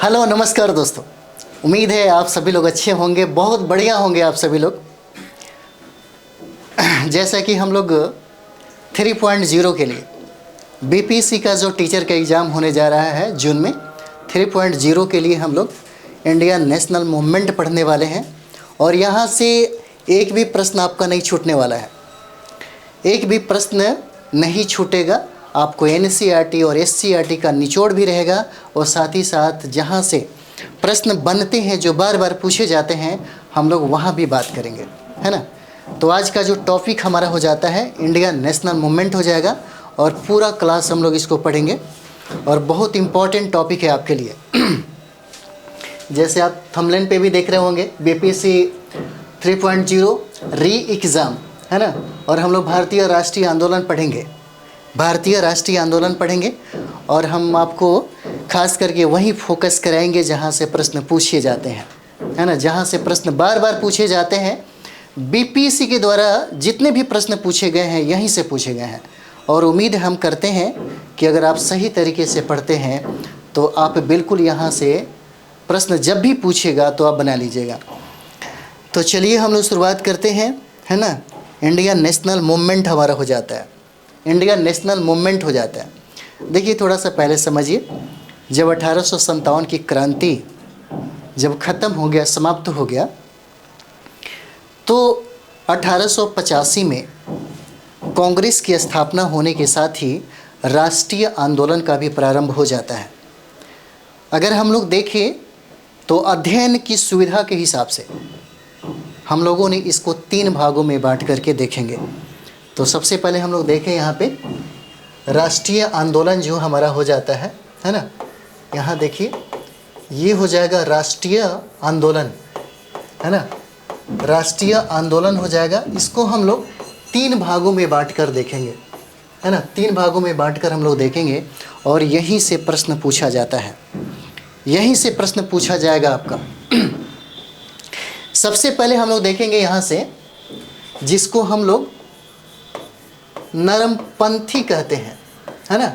Hello नमस्कार दोस्तों, उम्मीद है आप सभी लोग अच्छे होंगे, बहुत बढ़िया होंगे आप सभी लोग। जैसा कि हम लोग 3.0 के लिए बीपीएससी का जो टीचर का एग्ज़ाम होने जा रहा है जून में, 3.0 के लिए हम लोग इंडिया नेशनल मूवमेंट पढ़ने वाले हैं। और यहाँ से एक भी प्रश्न आपका नहीं छूटने वाला है, एक भी प्रश्न नहीं छूटेगा। आपको एनसीईआरटी और एससीईआरटी का निचोड़ भी रहेगा, और साथ ही साथ जहाँ से प्रश्न बनते हैं जो बार बार पूछे जाते हैं, हम लोग वहाँ भी बात करेंगे, है ना। तो आज का जो टॉपिक हमारा हो जाता है इंडिया नेशनल मूवमेंट हो जाएगा, और पूरा क्लास हम लोग इसको पढ़ेंगे, और बहुत इम्पॉर्टेंट टॉपिक है आपके लिए। जैसे आप थंबनेल पे भी देख रहे होंगे, बीपीएससी 3.0 री एग्ज़ाम, है ना। और हम लोग भारतीय राष्ट्रीय आंदोलन पढ़ेंगे, भारतीय राष्ट्रीय आंदोलन पढ़ेंगे, और हम आपको खास करके वहीं फोकस कराएंगे जहां से प्रश्न पूछे जाते हैं, है ना। जहां से प्रश्न बार बार पूछे जाते हैं, बीपीएससी के द्वारा जितने भी प्रश्न पूछे गए हैं यहीं से पूछे गए हैं। और उम्मीद हम करते हैं कि अगर आप सही तरीके से पढ़ते हैं तो आप बिल्कुल यहाँ से प्रश्न जब भी पूछेगा तो आप बना लीजिएगा। तो चलिए हम लोग शुरुआत करते हैं, है ना। इंडिया नेशनल मूवमेंट हमारा हो जाता है, इंडिया नेशनल मूवमेंट हो जाता है। देखिए थोड़ा सा पहले समझिए, जब 1857 की क्रांति जब ख़त्म हो गया, समाप्त हो गया, तो 1885 में कांग्रेस की स्थापना होने के साथ ही राष्ट्रीय आंदोलन का भी प्रारंभ हो जाता है। अगर हम लोग देखें तो अध्ययन की सुविधा के हिसाब से हम लोगों ने इसको 3 भागों में बांट करके देखेंगे। तो सबसे पहले हम लोग देखें यहाँ पे राष्ट्रीय आंदोलन जो हमारा हो जाता है ना। यहाँ देखिए ये हो जाएगा राष्ट्रीय आंदोलन, है ना। राष्ट्रीय आंदोलन हो जाएगा, इसको हम लोग 3 भागों में बांट कर देखेंगे, है ना। 3 भागों में बांट कर हम लोग देखेंगे, और यहीं से प्रश्न पूछा जाता है, यहीं से प्रश्न पूछा जाएगा आपका। सबसे पहले हम लोग देखेंगे यहाँ से, जिसको हम लोग नरमपंथी कहते हैं, है ना।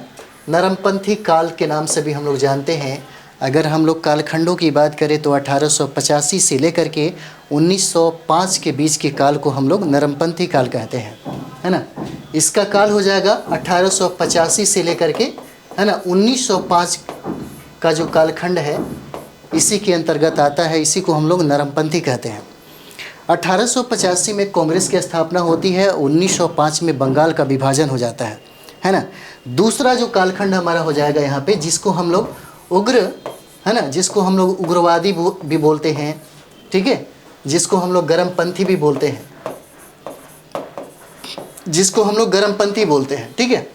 नरमपंथी काल के नाम से भी हम लोग जानते हैं। अगर हम लोग कालखंडों की बात करें तो 1885 से लेकर के 1905 के बीच के काल को हम लोग नरमपंथी काल कहते हैं, है ना। इसका काल हो जाएगा 1885 से लेकर के, है ना, 1905 का जो कालखंड है इसी के अंतर्गत आता है, इसी को हम लोग नरमपंथी कहते हैं। 1885 में कांग्रेस की स्थापना होती है, 1905 में बंगाल का विभाजन हो जाता है ना। दूसरा जो कालखंड हमारा हो जाएगा यहाँ पे, जिसको हम लोग उग्र, है ना, जिसको हम लोग उग्रवादी भी बोलते हैं, ठीक है, जिसको हम लोग गर्मपंथी भी बोलते हैं, जिसको हम लोग गर्मपंथी बोलते हैं, ठीक है।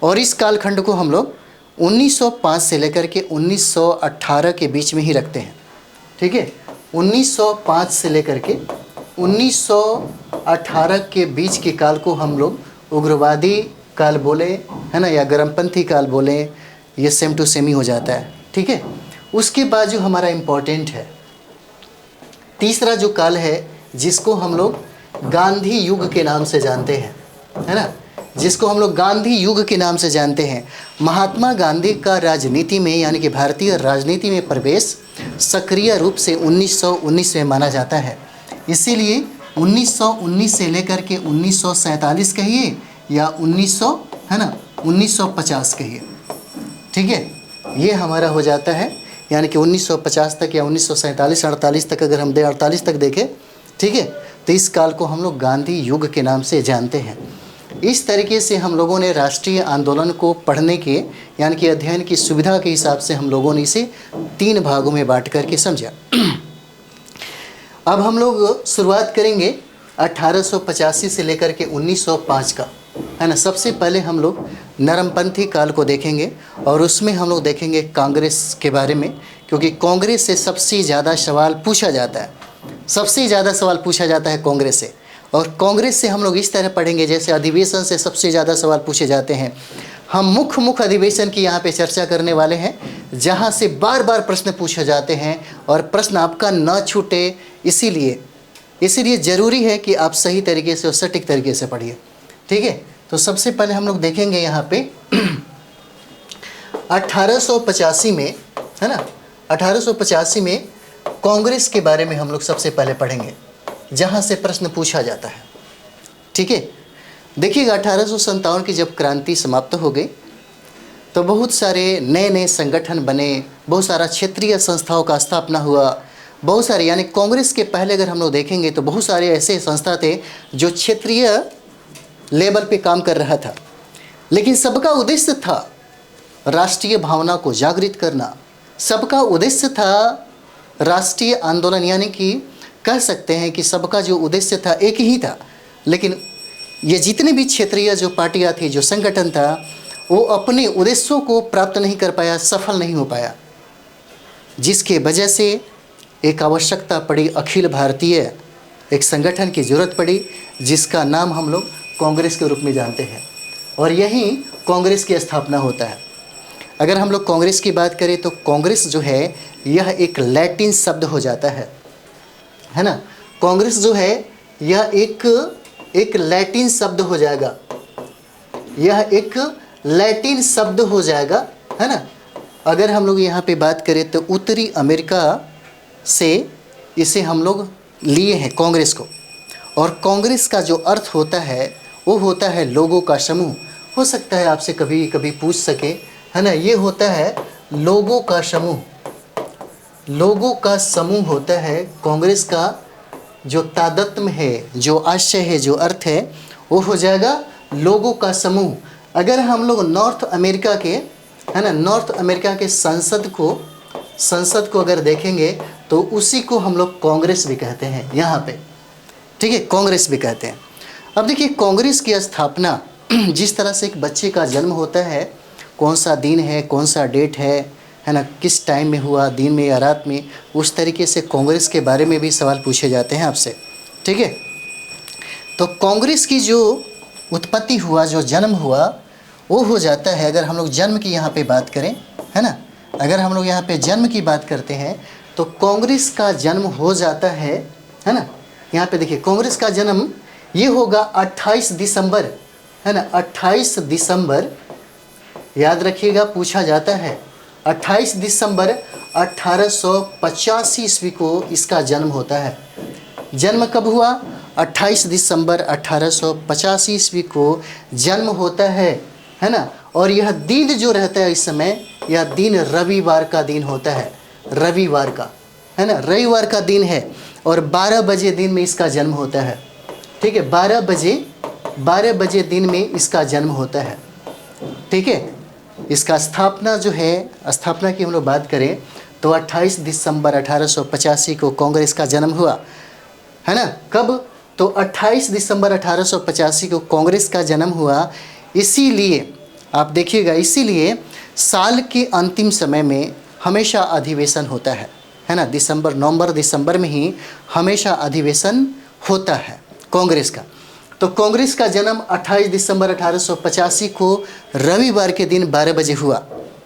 और इस कालखंड को हम लोग 1905 से लेकर के 1918 के बीच में ही रखते हैं, ठीक है। 1905 से लेकर के 1918 के बीच के काल को हम लोग उग्रवादी काल बोले, है ना, या गर्मपंथी काल बोले, ये सेम टू सेम ही हो जाता है, ठीक है। उसके बाद जो हमारा इम्पोर्टेंट है तीसरा जो काल है, जिसको हम लोग गांधी युग के नाम से जानते हैं, है ना, जिसको हम लोग गांधी युग के नाम से जानते हैं। महात्मा गांधी का राजनीति में, यानी कि भारतीय राजनीति में प्रवेश सक्रिय रूप से 1919 में माना जाता है। इसीलिए 1919 से लेकर के 1947 कहिए या 1900, है ना, 1950 कहिए, ठीक है, ये हमारा हो जाता है। यानी कि 1950 तक या 1947-48 तक अगर हम 48 तक देखें, ठीक है, तो इस काल को हम लोग गांधी युग के नाम से जानते हैं। इस तरीके से हम लोगों ने राष्ट्रीय आंदोलन को पढ़ने के, यानी कि अध्ययन की सुविधा के हिसाब से हम लोगों ने इसे 3 भागों में बांट करके समझा। अब हम लोग शुरुआत करेंगे 1885 से लेकर के 1905 का, है ना। सबसे पहले हम लोग नरमपंथी काल को देखेंगे, और उसमें हम लोग देखेंगे कांग्रेस के बारे में, क्योंकि कांग्रेस से सबसे ज़्यादा सवाल पूछा जाता है, सबसे ज़्यादा सवाल पूछा जाता है कांग्रेस से। और कांग्रेस से हम लोग इस तरह पढ़ेंगे जैसे अधिवेशन से सबसे ज़्यादा सवाल पूछे जाते हैं। हम मुख्य अधिवेशन की यहाँ पे चर्चा करने वाले हैं, जहाँ से बार बार प्रश्न पूछे जाते हैं, और प्रश्न आपका न छूटे, इसीलिए ज़रूरी है कि आप सही तरीके से और सटीक तरीके से पढ़िए, ठीक है। तो सबसे पहले हम लोग देखेंगे यहाँ पे 1885 में, है ना, 1885 में कांग्रेस के बारे में हम लोग सबसे पहले पढ़ेंगे, जहाँ से प्रश्न पूछा जाता है। ठीक है, देखिएगा 1857 की जब क्रांति समाप्त हो गई तो बहुत सारे नए नए संगठन बने, बहुत सारा क्षेत्रीय संस्थाओं का स्थापना हुआ, बहुत सारे, यानी कांग्रेस के पहले अगर हम लोग देखेंगे तो बहुत सारे ऐसे संस्था थे जो क्षेत्रीय लेवल पे काम कर रहा था, लेकिन सबका उद्देश्य था राष्ट्रीय भावना को जागृत करना। सबका उद्देश्य था राष्ट्रीय आंदोलन, यानी कि कह सकते हैं कि सबका जो उद्देश्य था एक ही था, लेकिन ये जितने भी क्षेत्रीय जो पार्टियां थी, जो संगठन था, वो अपने उद्देश्यों को प्राप्त नहीं कर पाया, सफल नहीं हो पाया, जिसके वजह से एक आवश्यकता पड़ी, अखिल भारतीय एक संगठन की ज़रूरत पड़ी, जिसका नाम हम लोग कांग्रेस के रूप में जानते हैं, और यहीं कांग्रेस की स्थापना होता है। अगर हम लोग कांग्रेस की बात करें तो कांग्रेस जो है यह एक लैटिन शब्द हो जाता है ना। कांग्रेस जो है यह एक लैटिन शब्द हो जाएगा, यह एक लैटिन शब्द हो जाएगा, है ना। अगर हम लोग यहाँ पे बात करें तो उत्तरी अमेरिका से इसे हम लोग लिए हैं कांग्रेस को, और कांग्रेस का जो अर्थ होता है वो होता है लोगों का समूह। हो सकता है आपसे कभी कभी पूछ सके, है ना, ये होता है लोगों का समूह, लोगों का समूह होता है कांग्रेस का। जो तादात्म्य है, जो आशय है, जो अर्थ है, वो हो जाएगा लोगों का समूह। अगर हम लोग नॉर्थ अमेरिका के, है ना, नॉर्थ अमेरिका के संसद को अगर देखेंगे तो उसी को हम लोग कांग्रेस भी कहते हैं यहाँ पे। ठीक है, कांग्रेस भी कहते हैं। अब देखिए कांग्रेस की स्थापना, जिस तरह से एक बच्चे का जन्म होता है, कौन सा दिन है, कौन सा डेट है ना, किस टाइम में हुआ, दिन में या रात में, उस तरीके से कांग्रेस के बारे में भी सवाल पूछे जाते हैं आपसे। ठीक है, तो कांग्रेस की जो उत्पत्ति हुआ, जो जन्म हुआ, वो हो जाता है, अगर हम लोग जन्म की यहाँ पे बात करें, है ना, अगर हम लोग यहाँ पे जन्म की बात करते हैं तो कांग्रेस का जन्म हो जाता है ना। यहाँ पे देखिए कांग्रेस का जन्म ये होगा 28 दिसंबर, है ना, 28 दिसंबर, याद रखिएगा, पूछा जाता है 28 दिसंबर 1885 ईस्वी को इसका जन्म होता है। जन्म कब हुआ? 28 दिसंबर 1885 ईस्वी को जन्म होता है ना। और यह दिन जो रहता है इस समय, यह दिन रविवार का दिन होता है, रविवार का, है ना, रविवार का दिन है, और 12 बजे दिन में इसका जन्म होता है। ठीक है, 12 बजे दिन में इसका जन्म होता है। ठीक है, इसका स्थापना जो है, स्थापना की हम लोग बात करें तो 28 दिसंबर 1885 को कांग्रेस का जन्म हुआ, है ना। कब? तो 28 दिसंबर 1885 को कांग्रेस का जन्म हुआ। इसीलिए आप देखिएगा, इसीलिए साल के अंतिम समय में हमेशा अधिवेशन होता है ना, दिसंबर, नवंबर, दिसंबर में ही हमेशा अधिवेशन होता है कांग्रेस का। तो कांग्रेस का जन्म 28 दिसंबर 1885 को रविवार के दिन 12 बजे हुआ,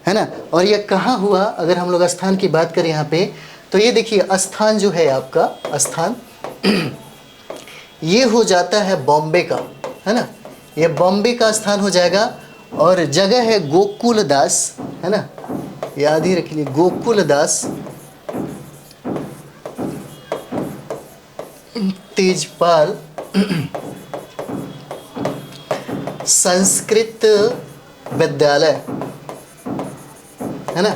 है ना। और यह कहाँ हुआ? अगर हम लोग स्थान की बात करें यहाँ पे, तो ये देखिए स्थान जो है आपका, स्थान ये हो जाता है बॉम्बे का, है ना, ये बॉम्बे का स्थान हो जाएगा। और जगह है गोकुल दास, है ना, याद ही रखिए, गोकुल दास तेजपाल संस्कृत विद्यालय, है ना,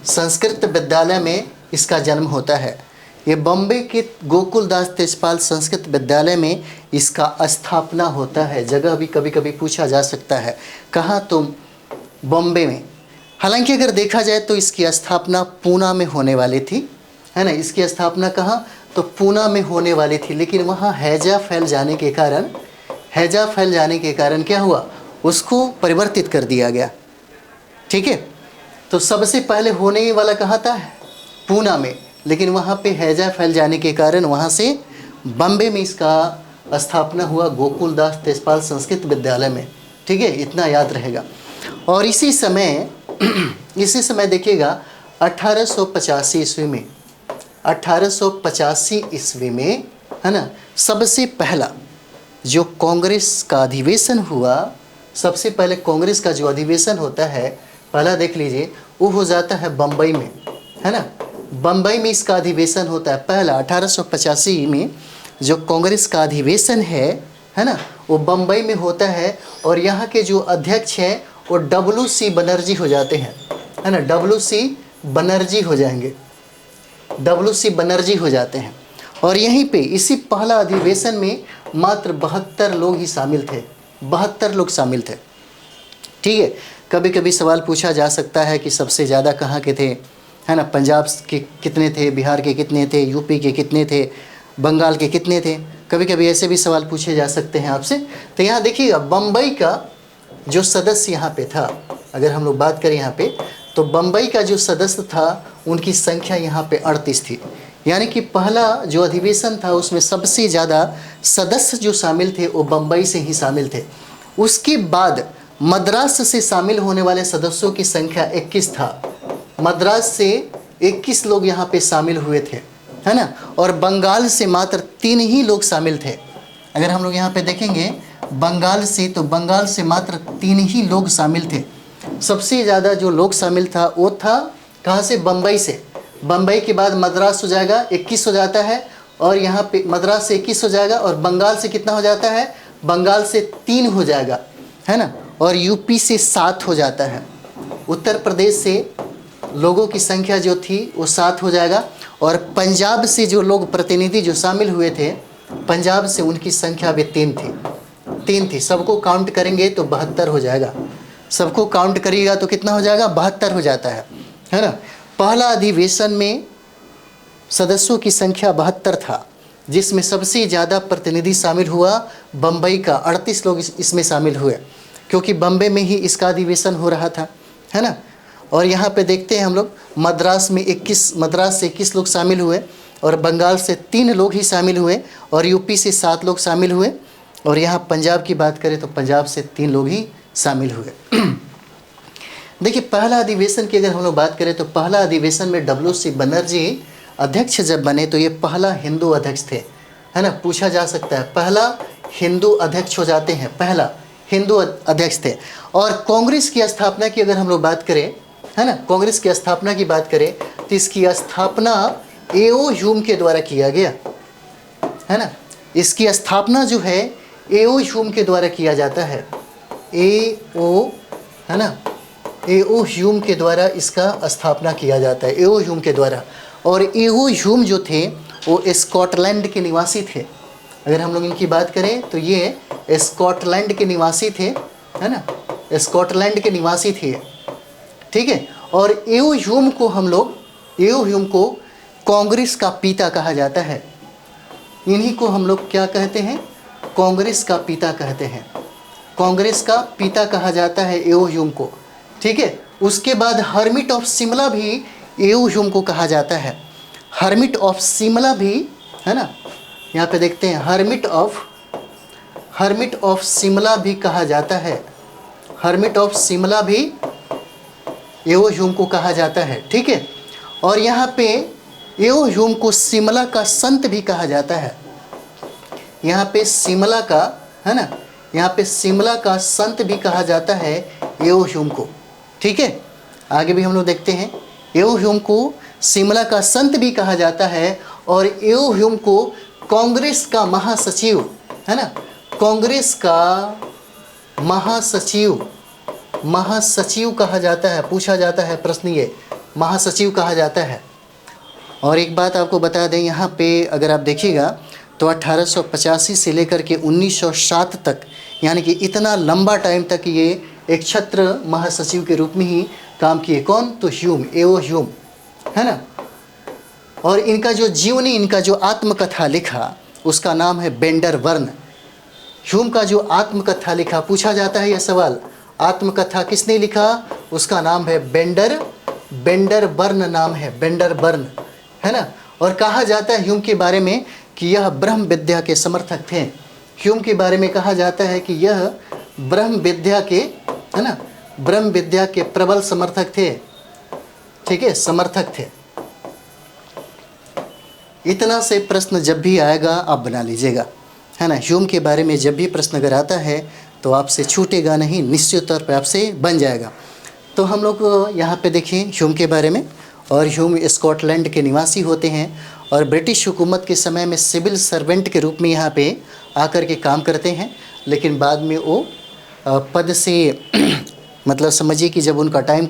संस्कृत विद्यालय में इसका जन्म होता है। ये बॉम्बे के गोकुलदास तेजपाल संस्कृत विद्यालय में इसका स्थापना होता है। जगह भी कभी कभी पूछा जा सकता है, कहाँ? तो बॉम्बे में। हालांकि अगर देखा जाए तो इसकी स्थापना पूना में होने वाली थी, है ना, इसकी स्थापना कहाँ? तो पूना में होने वाली थी, लेकिन वहाँ हैजा फैल जाने के कारण क्या हुआ? उसको परिवर्तित कर दिया गया। ठीक है, तो सबसे पहले होने वाला कहाँ था? पूना में, लेकिन वहाँ पे हैजा फैल जाने के कारण वहाँ से बॉम्बे में इसका स्थापना हुआ, गोकुलदास तेजपाल संस्कृत विद्यालय में। ठीक है, इतना याद रहेगा। और इसी समय देखिएगा 1885 ईस्वी में, है ना, सबसे पहला जो कांग्रेस का अधिवेशन हुआ, सबसे पहले कांग्रेस का जो अधिवेशन होता है, पहला देख लीजिए, वो हो जाता है बम्बई में, है ना। बम्बई में इसका अधिवेशन होता है पहला 1885 में जो कांग्रेस का अधिवेशन है ना, वो बम्बई में होता है। और यहाँ के जो अध्यक्ष हैं वो WC बनर्जी हो जाते हैं, है ना, WC बनर्जी हो जाएंगे, WC बनर्जी हो जाते हैं। और यहीं पे इसी पहला अधिवेशन में मात्र 72 लोग ही शामिल थे, 72 लोग शामिल थे। ठीक है, कभी कभी सवाल पूछा जा सकता है कि सबसे ज़्यादा कहाँ के थे, है ना, पंजाब के कितने थे, बिहार के कितने थे, यूपी के कितने थे, बंगाल के कितने थे, कभी कभी ऐसे भी सवाल पूछे जा सकते हैं आपसे। तो यहाँ देखिएगा बम्बई का जो सदस्य यहाँ पे था, अगर हम लोग बात करें यहाँ पे, तो बम्बई का जो सदस्य था उनकी संख्या यहाँ पे 38 थी। यानी कि पहला जो अधिवेशन था उसमें सबसे ज़्यादा सदस्य जो शामिल थे वो बम्बई से ही शामिल थे। उसके बाद मद्रास से शामिल होने वाले सदस्यों की संख्या 21 था। मद्रास से 21 लोग यहाँ पे शामिल हुए थे, है ना। और बंगाल से मात्र 3 ही लोग शामिल थे। अगर हम लोग यहाँ पे देखेंगे बंगाल से, तो बंगाल से मात्र 3 ही लोग शामिल थे। सबसे ज़्यादा जो लोग शामिल था वो था कहाँ से, बम्बई से। बम्बई के बाद मद्रास हो जाएगा, 21 हो जाता है। और यहाँ पे मद्रास से 21 हो जाएगा। और बंगाल से कितना हो जाता है, बंगाल से 3 हो जाएगा, है ना। और यूपी से 7 हो जाता है। उत्तर प्रदेश से लोगों की संख्या जो थी वो 7 हो जाएगा। और पंजाब से जो लोग प्रतिनिधि जो शामिल हुए थे, पंजाब से उनकी संख्या भी 3 थी। सबको काउंट करेंगे तो 72 हो जाएगा। सबको काउंट करिएगा तो कितना हो जाएगा, 72 हो जाता है ना। पहला अधिवेशन में सदस्यों की संख्या 72 था, जिसमें सबसे ज़्यादा प्रतिनिधि शामिल हुआ बम्बई का, 38 लोग इसमें शामिल हुए, क्योंकि बम्बई में ही इसका अधिवेशन हो रहा था, है ना। और यहाँ पे देखते हैं हम लोग मद्रास से 21 लोग शामिल हुए। और बंगाल से 3 लोग ही शामिल हुए। और यूपी से 7 लोग शामिल हुए। और यहाँ पंजाब की बात करें तो पंजाब से 3 लोग ही शामिल हुए। देखिए पहला अधिवेशन की अगर हम लोग बात करें तो पहला अधिवेशन में WC बनर्जी अध्यक्ष जब बने तो ये पहला हिंदू अध्यक्ष थे, है ना। पूछा जा सकता है पहला हिंदू अध्यक्ष हो जाते हैं, पहला हिंदू अध्यक्ष थे। और कांग्रेस की स्थापना की अगर हम लोग बात करें, है ना, कांग्रेस की स्थापना की बात करें तो इसकी स्थापना A.O. ह्यूम के द्वारा किया गया, है ना। इसकी स्थापना जो है A.O. ह्यूम के द्वारा किया जाता है, A.O. है ना, A.O. ह्यूम के द्वारा इसका स्थापना किया जाता है, A.O. ह्यूम के द्वारा। और A.O. ह्यूम जो थे वो स्कॉटलैंड के निवासी थे। अगर हम लोग इनकी बात करें तो ये स्कॉटलैंड के निवासी थे, है ना, स्कॉटलैंड के निवासी थे, ठीक है। और A.O. ह्यूम को हम लोग, A.O. ह्यूम को कांग्रेस का पिता कहा जाता है। इन्हीं को हम लोग क्या कहते हैं, कांग्रेस का पिता कहते हैं। कांग्रेस का पिता कहा जाता है A.O. ह्यूम को, ठीक है। उसके बाद हर्मिट ऑफ शिमला भी A.O. ह्यूम को कहा जाता है। हर्मिट ऑफ शिमला भी, है ना, यहाँ पे देखते हैं हर्मिट ऑफ शिमला भी कहा जाता है। हर्मिट ऑफ शिमला भी A.O. ह्यूम को कहा जाता है, ठीक है। और यहाँ पे A.O. ह्यूम को शिमला का संत भी कहा जाता है। यहाँ पे शिमला का, है ना, यहाँ पे शिमला का संत भी कहा जाता है A.O. ह्यूम को, ठीक है। आगे भी हम लोग देखते हैं A.O. ह्यूम को शिमला का संत भी कहा जाता है। और A.O. ह्यूम को कांग्रेस का महासचिव, है ना, कांग्रेस का महासचिव कहा जाता है। पूछा जाता है प्रश्न, ये महासचिव कहा जाता है। और एक बात आपको बता दें, यहाँ पे अगर आप देखिएगा तो 1885 से लेकर के 1907 तक, यानी कि इतना लंबा टाइम तक ये एक छत्र महासचिव के रूप में ही काम किए। कौन, तो ह्यूम, A.O. ह्यूम, है ना। और इनका जो जीवनी, इनका जो आत्मकथा लिखा उसका नाम है बेंडर वर्न। ह्यूम का जो आत्मकथा लिखा, पूछा जाता है यह सवाल, आत्मकथा किसने लिखा, उसका नाम है बेंडर बर्न नाम है, बेंडर बर्न, है ना। और कहा जाता है ह्यूम के बारे में कि यह ब्रह्म विद्या के समर्थक थे। ह्यूम के बारे में कहा जाता है कि यह ब्रह्म विद्या के, है ना, ब्रह्म विद्या के प्रबल समर्थक थे, ठीक है, समर्थक थे। इतना से प्रश्न जब भी आएगा आप बना लीजिएगा, है ना। ह्यूम के बारे में जब भी प्रश्न अगर आता है तो आपसे छूटेगा नहीं, निश्चित तौर पे आपसे बन जाएगा। तो हम लोग यहाँ पे देखें ह्यूम के बारे में। और ह्यूम स्कॉटलैंड के निवासी होते हैं और ब्रिटिश हुकूमत के समय में सिविल सर्वेंट के रूप में यहाँ पे आकर के काम करते हैं, लेकिन बाद में वो पद से मतलब समझिए कि जब उनका टाइम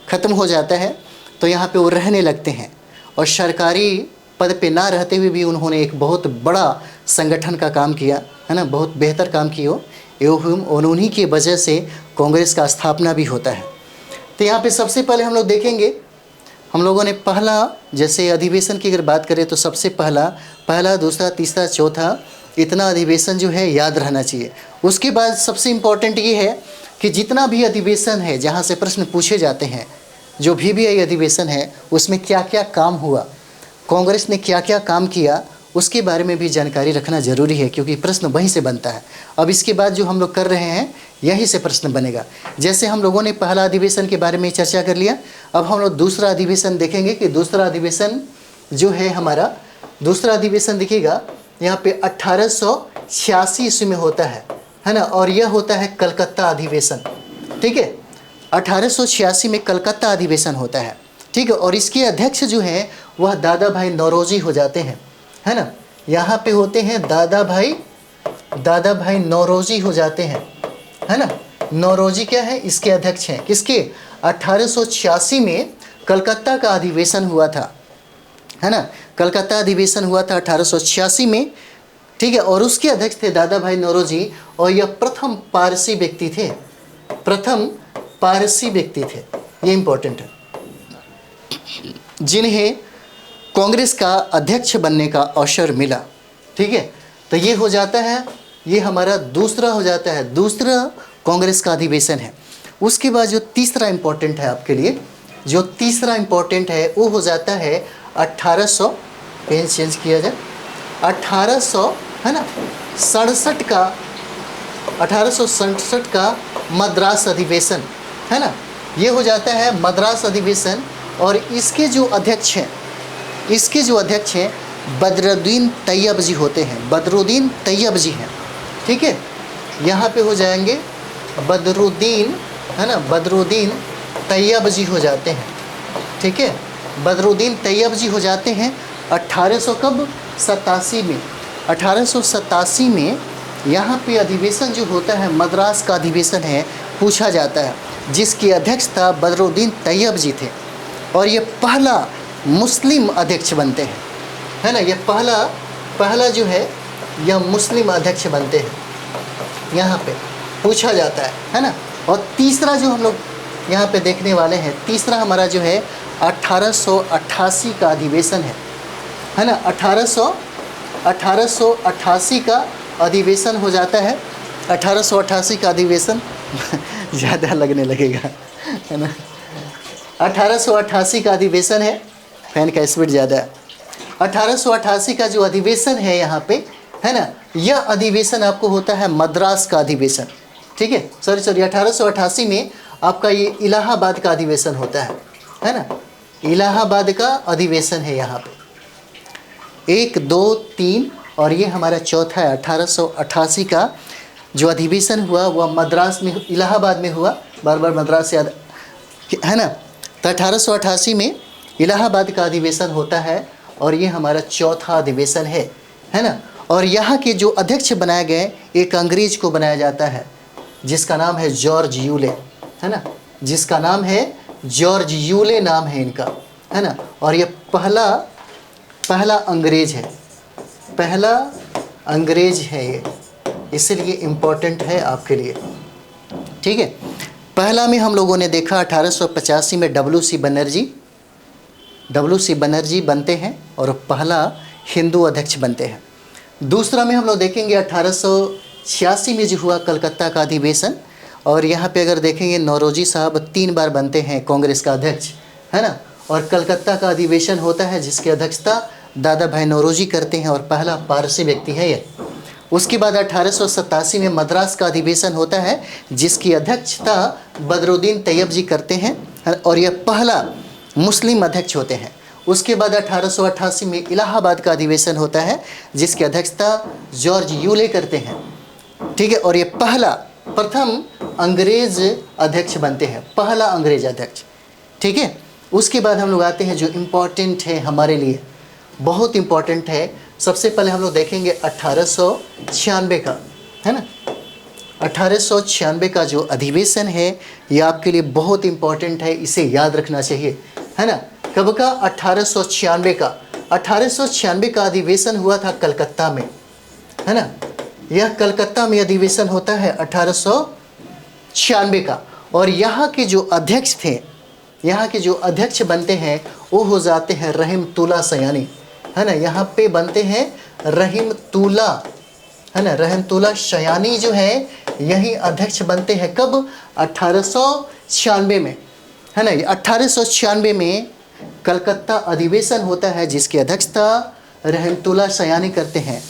ख़त्म हो जाता है तो यहाँ पे वो रहने लगते हैं। और सरकारी पद पे ना रहते हुए भी उन्होंने एक बहुत बड़ा संगठन का काम किया, है ना, बहुत बेहतर काम किया एवं उन्हीं की वजह से कांग्रेस का स्थापना भी होता है। तो यहाँ पे सबसे पहले हम लोग देखेंगे, हम लोगों ने पहला जैसे अधिवेशन की अगर बात करें तो सबसे पहला दूसरा तीसरा चौथा इतना अधिवेशन जो है याद रहना चाहिए। उसके बाद सबसे इम्पोर्टेंट ये है कि जितना भी अधिवेशन है जहाँ से प्रश्न पूछे जाते हैं, जो VVI अधिवेशन है उसमें क्या क्या काम हुआ, कांग्रेस ने क्या क्या काम किया, उसके बारे में भी जानकारी रखना ज़रूरी है, क्योंकि प्रश्न वहीं से बनता है। अब इसके बाद जो हम लोग कर रहे हैं यहीं से प्रश्न बनेगा। जैसे हम लोगों ने पहला अधिवेशन के बारे में चर्चा कर लिया, अब हम लोग दूसरा अधिवेशन देखेंगे कि दूसरा अधिवेशन जो है हमारा दूसरा अधिवेशन दिखेगा यहाँ पे 1886 ईस्वी में होता है ना, और यह होता है कलकत्ता अधिवेशन। ठीक है, 1886 में कलकत्ता अधिवेशन होता है। ठीक है, और इसके अध्यक्ष जो हैं वह दादा भाई नौरोजी हो जाते हैं, है ना। यहाँ पे होते हैं दादा भाई नौरोजी हो जाते हैं, है ना। नौरोजी क्या है, इसके अध्यक्ष हैं। किसके? 1886 में कलकत्ता का अधिवेशन हुआ था, है ना। कलकत्ता अधिवेशन हुआ था 1886 में। ठीक है, और उसके अध्यक्ष थे दादा भाई नौरोजी, और यह प्रथम पारसी व्यक्ति थे, ये इंपॉर्टेंट है, जिन्हें कांग्रेस का अध्यक्ष बनने का अवसर मिला। ठीक है, तो ये हो जाता है, ये हमारा दूसरा हो जाता है, दूसरा कांग्रेस का अधिवेशन है। उसके बाद जो तीसरा इंपॉर्टेंट है आपके लिए, जो तीसरा इंपॉर्टेंट है वो हो जाता है 1800, पेन चेंज किया जाए, 1800 है ना 1867 का मद्रास अधिवेशन, है ना। ये हो जाता है मद्रास अधिवेशन, और इसके जो अध्यक्ष हैं बदरुद्दीन तैयब जी होते हैं, बदरुद्दीन तैयब जी हैं। ठीक है, यहाँ पे हो जाएंगे बदरुद्दीन, है ना, बदरुद्दीन तैयब जी हो जाते हैं। ठीक है, बदरुद्दीन तैयब जी हो जाते हैं 1887 में यहाँ पे अधिवेशन जो होता है मद्रास का अधिवेशन है, पूछा जाता है, जिसकी अध्यक्षता बदरुद्दीन तैयब जी थे, और ये पहला मुस्लिम अध्यक्ष बनते हैं, है ना। ये पहला जो है यह मुस्लिम अध्यक्ष बनते हैं, यहाँ पे पूछा जाता है ना। और तीसरा जो हम लोग यहाँ पे देखने वाले हैं, तीसरा हमारा जो है 1888 का अधिवेशन है ना। 1888 का अधिवेशन हो जाता है, 1888 का अधिवेशन ज़्यादा लगने लगेगा, है ना। 1888 का अधिवेशन है, फैन का स्पीड ज़्यादा है। 1888 का जो अधिवेशन है यहाँ पे, है ना, यह अधिवेशन आपको होता है मद्रास का अधिवेशन। ठीक है, सॉरी 1888 में आपका ये इलाहाबाद का अधिवेशन होता है ना। इलाहाबाद का अधिवेशन है यहाँ पे 1, 2, 3, और ये हमारा चौथा है। 1888 का जो अधिवेशन हुआ वह मद्रास में, इलाहाबाद में हुआ, बार बार मद्रास याद, है ना। तो 1888 में इलाहाबाद का अधिवेशन होता है, और ये हमारा चौथा अधिवेशन है ना। और यहाँ के जो अध्यक्ष बनाए गए, एक अंग्रेज को बनाया जाता है जिसका नाम है जॉर्ज यूले, है ना, जिसका नाम है जॉर्ज यूले, नाम है इनका, है ना। और ये पहला अंग्रेज है ये, इसलिए इम्पोर्टेंट है आपके लिए। ठीक है, पहला में हम लोगों ने देखा 1885 में WC बनर्जी बनते हैं और पहला हिंदू अध्यक्ष बनते हैं। दूसरा में हम लोग देखेंगे 1886 में जो हुआ कलकत्ता का अधिवेशन, और यहाँ पे अगर देखेंगे नौरोजी साहब 3 बार बनते हैं कांग्रेस का अध्यक्ष, है ना। और कलकत्ता का अधिवेशन होता है जिसकी अध्यक्षता दादा भाई नौरोजी करते हैं, और पहला पारसी व्यक्ति है ये। उसके बाद 1887 में मद्रास का अधिवेशन होता है जिसकी अध्यक्षता बदरुद्दीन तैयब जी करते हैं, और यह पहला मुस्लिम अध्यक्ष होते हैं। उसके बाद 1888 में इलाहाबाद का अधिवेशन होता है जिसकी अध्यक्षता जॉर्ज यूले करते हैं। ठीक है, और ये प्रथम अंग्रेज अध्यक्ष बनते हैं, पहला अंग्रेज अध्यक्ष। ठीक है, उसके बाद हम लोग आते हैं जो इम्पोर्टेंट है हमारे लिए, बहुत इम्पोर्टेंट है। सबसे पहले हम लोग देखेंगे 1896 का, है ना। 1896 का जो अधिवेशन है ये आपके लिए बहुत इम्पोर्टेंट है, इसे याद रखना चाहिए, है ना। कब का? 1896 का। 1896 का अधिवेशन हुआ था कलकत्ता में, है ना। यह कलकत्ता में अधिवेशन होता है 1896 का। और यहाँ के जो अध्यक्ष थे, यहाँ के जो अध्यक्ष बनते हैं वो हो जाते हैं रहमतुल्ला सयानी, है ना। यहाँ पे बनते हैं रहमतुल्ला, है ना। रहमतुल्ला सयानी जो है यही अध्यक्ष बनते हैं। कब? 1896 में, है ना। 1896 में कलकत्ता अधिवेशन होता है जिसकी अध्यक्षता रहमतुल्ला सयानी करते हैं,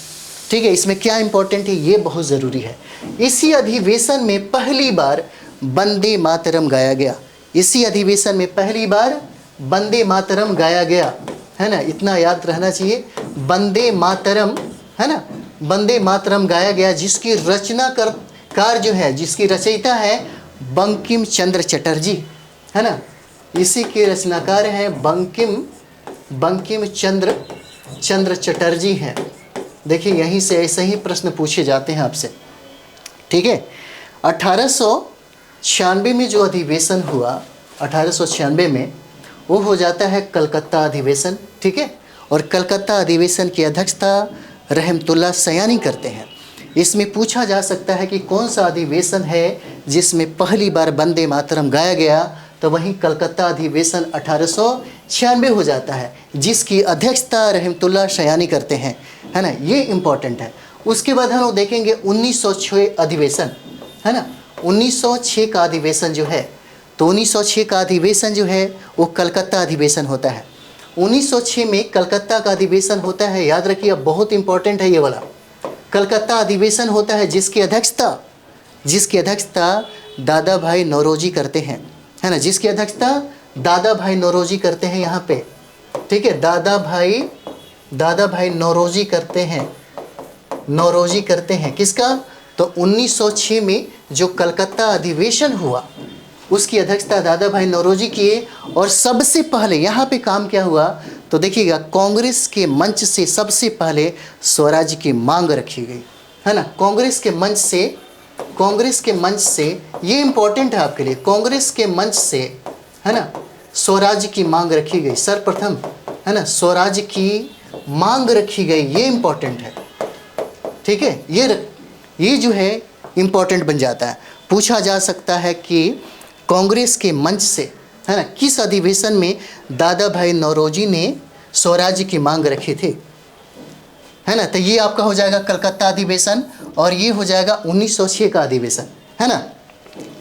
ठीक है। इसमें क्या इंपॉर्टेंट है ये बहुत ज़रूरी है। इसी अधिवेशन में पहली बार वंदे मातरम गाया गया। इसी अधिवेशन में पहली बार वंदे मातरम गाया गया, है ना। इतना याद रहना चाहिए, वंदे मातरम, है ना। वंदे मातरम गाया गया, जिसकी रचनाकार जो है, जिसकी रचयिता है बंकिम चंद्र चटर्जी, है ना। इसी के रचनाकार हैं बंकिम चंद्र चटर्जी हैं। देखिए यहीं से ऐसे ही प्रश्न पूछे जाते हैं आपसे, ठीक है। 1896 में जो अधिवेशन हुआ, 1896 में, वो हो जाता है कलकत्ता अधिवेशन, ठीक है। और कलकत्ता अधिवेशन की अध्यक्षता रहमतुल्ला सयानी करते हैं। इसमें पूछा जा सकता है कि कौन सा अधिवेशन है जिसमें पहली बार वंदे मातरम गाया गया, तो वहीं कलकत्ता अधिवेशन 1896 हो जाता है, जिसकी अध्यक्षता रहमतुल्ला सयानी करते हैं, है ना। ये इम्पोर्टेंट है। उसके बाद हम लोग देखेंगे 1906 अधिवेशन, है ना। 1906 का अधिवेशन जो है, तो 1906 का अधिवेशन जो है वो कलकत्ता अधिवेशन होता है। 1906 में कलकत्ता का अधिवेशन होता है, याद रखिए बहुत इंपॉर्टेंट है ये वाला। कलकत्ता अधिवेशन होता है जिसकी अध्यक्षता दादा भाई नौरोजी करते हैं, है ना। जिसकी अध्यक्षता दादा भाई नौरोजी करते हैं यहाँ पे, ठीक है। दादा भाई नौरोजी करते हैं किसका? तो 1906 में जो कलकत्ता अधिवेशन हुआ उसकी अध्यक्षता दादा भाई नौरोजी किए। और सबसे पहले यहाँ पे काम क्या हुआ तो देखिएगा, कांग्रेस के मंच से सबसे पहले स्वराज की मांग रखी गई, है ना। कांग्रेस के मंच से ये इम्पोर्टेंट है आपके लिए, कांग्रेस के मंच से, है ना, स्वराज की मांग रखी गई सर्वप्रथम, है ना। स्वराज की मांग रखी गई, ये इम्पोर्टेंट है, ठीक है। ये जो है इम्पोर्टेंट बन जाता है। पूछा जा सकता है कि कांग्रेस के मंच से, है ना, किस अधिवेशन में दादा भाई नौरोजी ने स्वराज की मांग रखी थी, है ना। तो ये आपका हो जाएगा कलकत्ता अधिवेशन, और ये हो जाएगा 1906 का अधिवेशन, है ना।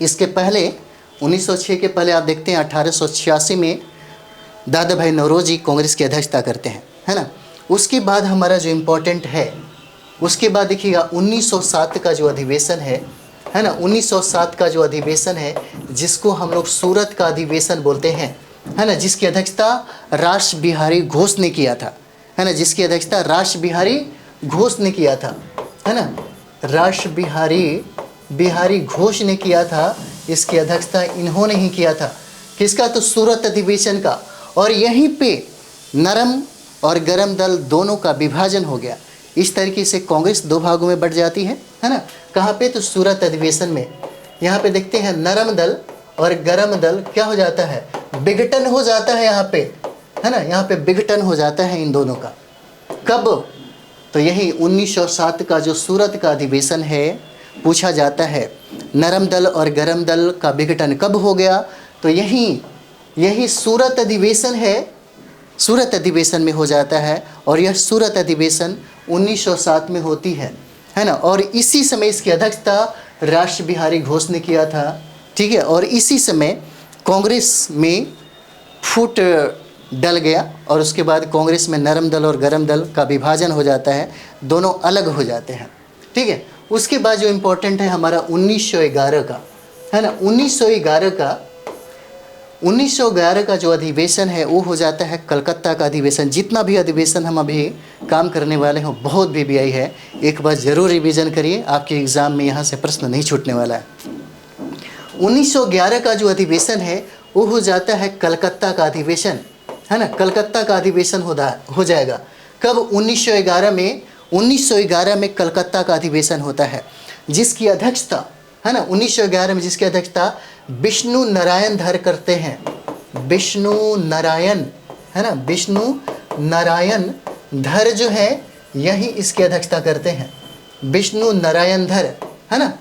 इसके पहले 1906 के पहले आप देखते हैं 1886 में दादा भाई नौरोजी कांग्रेस की अध्यक्षता करते हैं, है ना। उसके बाद हमारा जो इम्पोर्टेंट है, उसके बाद देखिएगा 1907 का जो अधिवेशन है ना। 1907 का जो अधिवेशन है जिसको हम लोग सूरत का अधिवेशन बोलते हैं, है ना। जिसकी अध्यक्षता रास बिहारी घोष ने किया था, है ना। जिसकी अध्यक्षता रास बिहारी घोष ने किया था, है ना। रास बिहारी घोष ने किया था। इसकी अध्यक्षता इन्होंने ही किया था, किसका? तो सूरत अधिवेशन का। और यहीं पे नरम और गरम दल दोनों का विभाजन हो गया। इस तरीके से कांग्रेस दो भागों में बढ़ जाती है ना। कहाँ पे? तो सूरत अधिवेशन में। यहाँ पे देखते हैं नरम दल और गरम दल क्या हो जाता है? विघटन हो जाता है यहाँ पे, है ना। यहाँ पे विघटन हो जाता है इन दोनों का। कब? तो यही 1907 का जो सूरत का अधिवेशन है, पूछा जाता है नरम दल और गरम दल का विघटन कब हो गया? तो यही सूरत अधिवेशन है, सूरत अधिवेशन में हो जाता है। और यह सूरत अधिवेशन 1907 में होती है ना। और इसी समय इसकी अध्यक्षता रास बिहारी घोष ने किया था, ठीक है। और इसी समय कांग्रेस में फूट डल गया और उसके बाद कांग्रेस में नरम दल और गरम दल का विभाजन हो जाता है, दोनों अलग हो जाते हैं, ठीक है। उसके बाद जो इम्पोर्टेंट है हमारा 1911 का, है ना। 1911 का जो अधिवेशन है वो हो जाता है कलकत्ता का अधिवेशन। जितना भी अधिवेशन हम अभी काम करने वाले हैं बहुत VVI है, एक बार ज़रूर रिवीजन करिए, आपके एग्ज़ाम में यहाँ से प्रश्न नहीं छूटने वाला है। 1911 का जो अधिवेशन है वो हो जाता है कलकत्ता का अधिवेशन, है ना। कलकत्ता का अधिवेशन हो जाएगा कब? 1911 में कलकत्ता का अधिवेशन होता है, जिसकी अध्यक्षता, है ना, 1911 में जिसकी अध्यक्षता विष्णु नारायण धर करते हैं। विष्णु नारायण, है ना, विष्णु नारायण धर जो है यही इसकी अध्यक्षता करते हैं, विष्णु नारायण धर, है ना।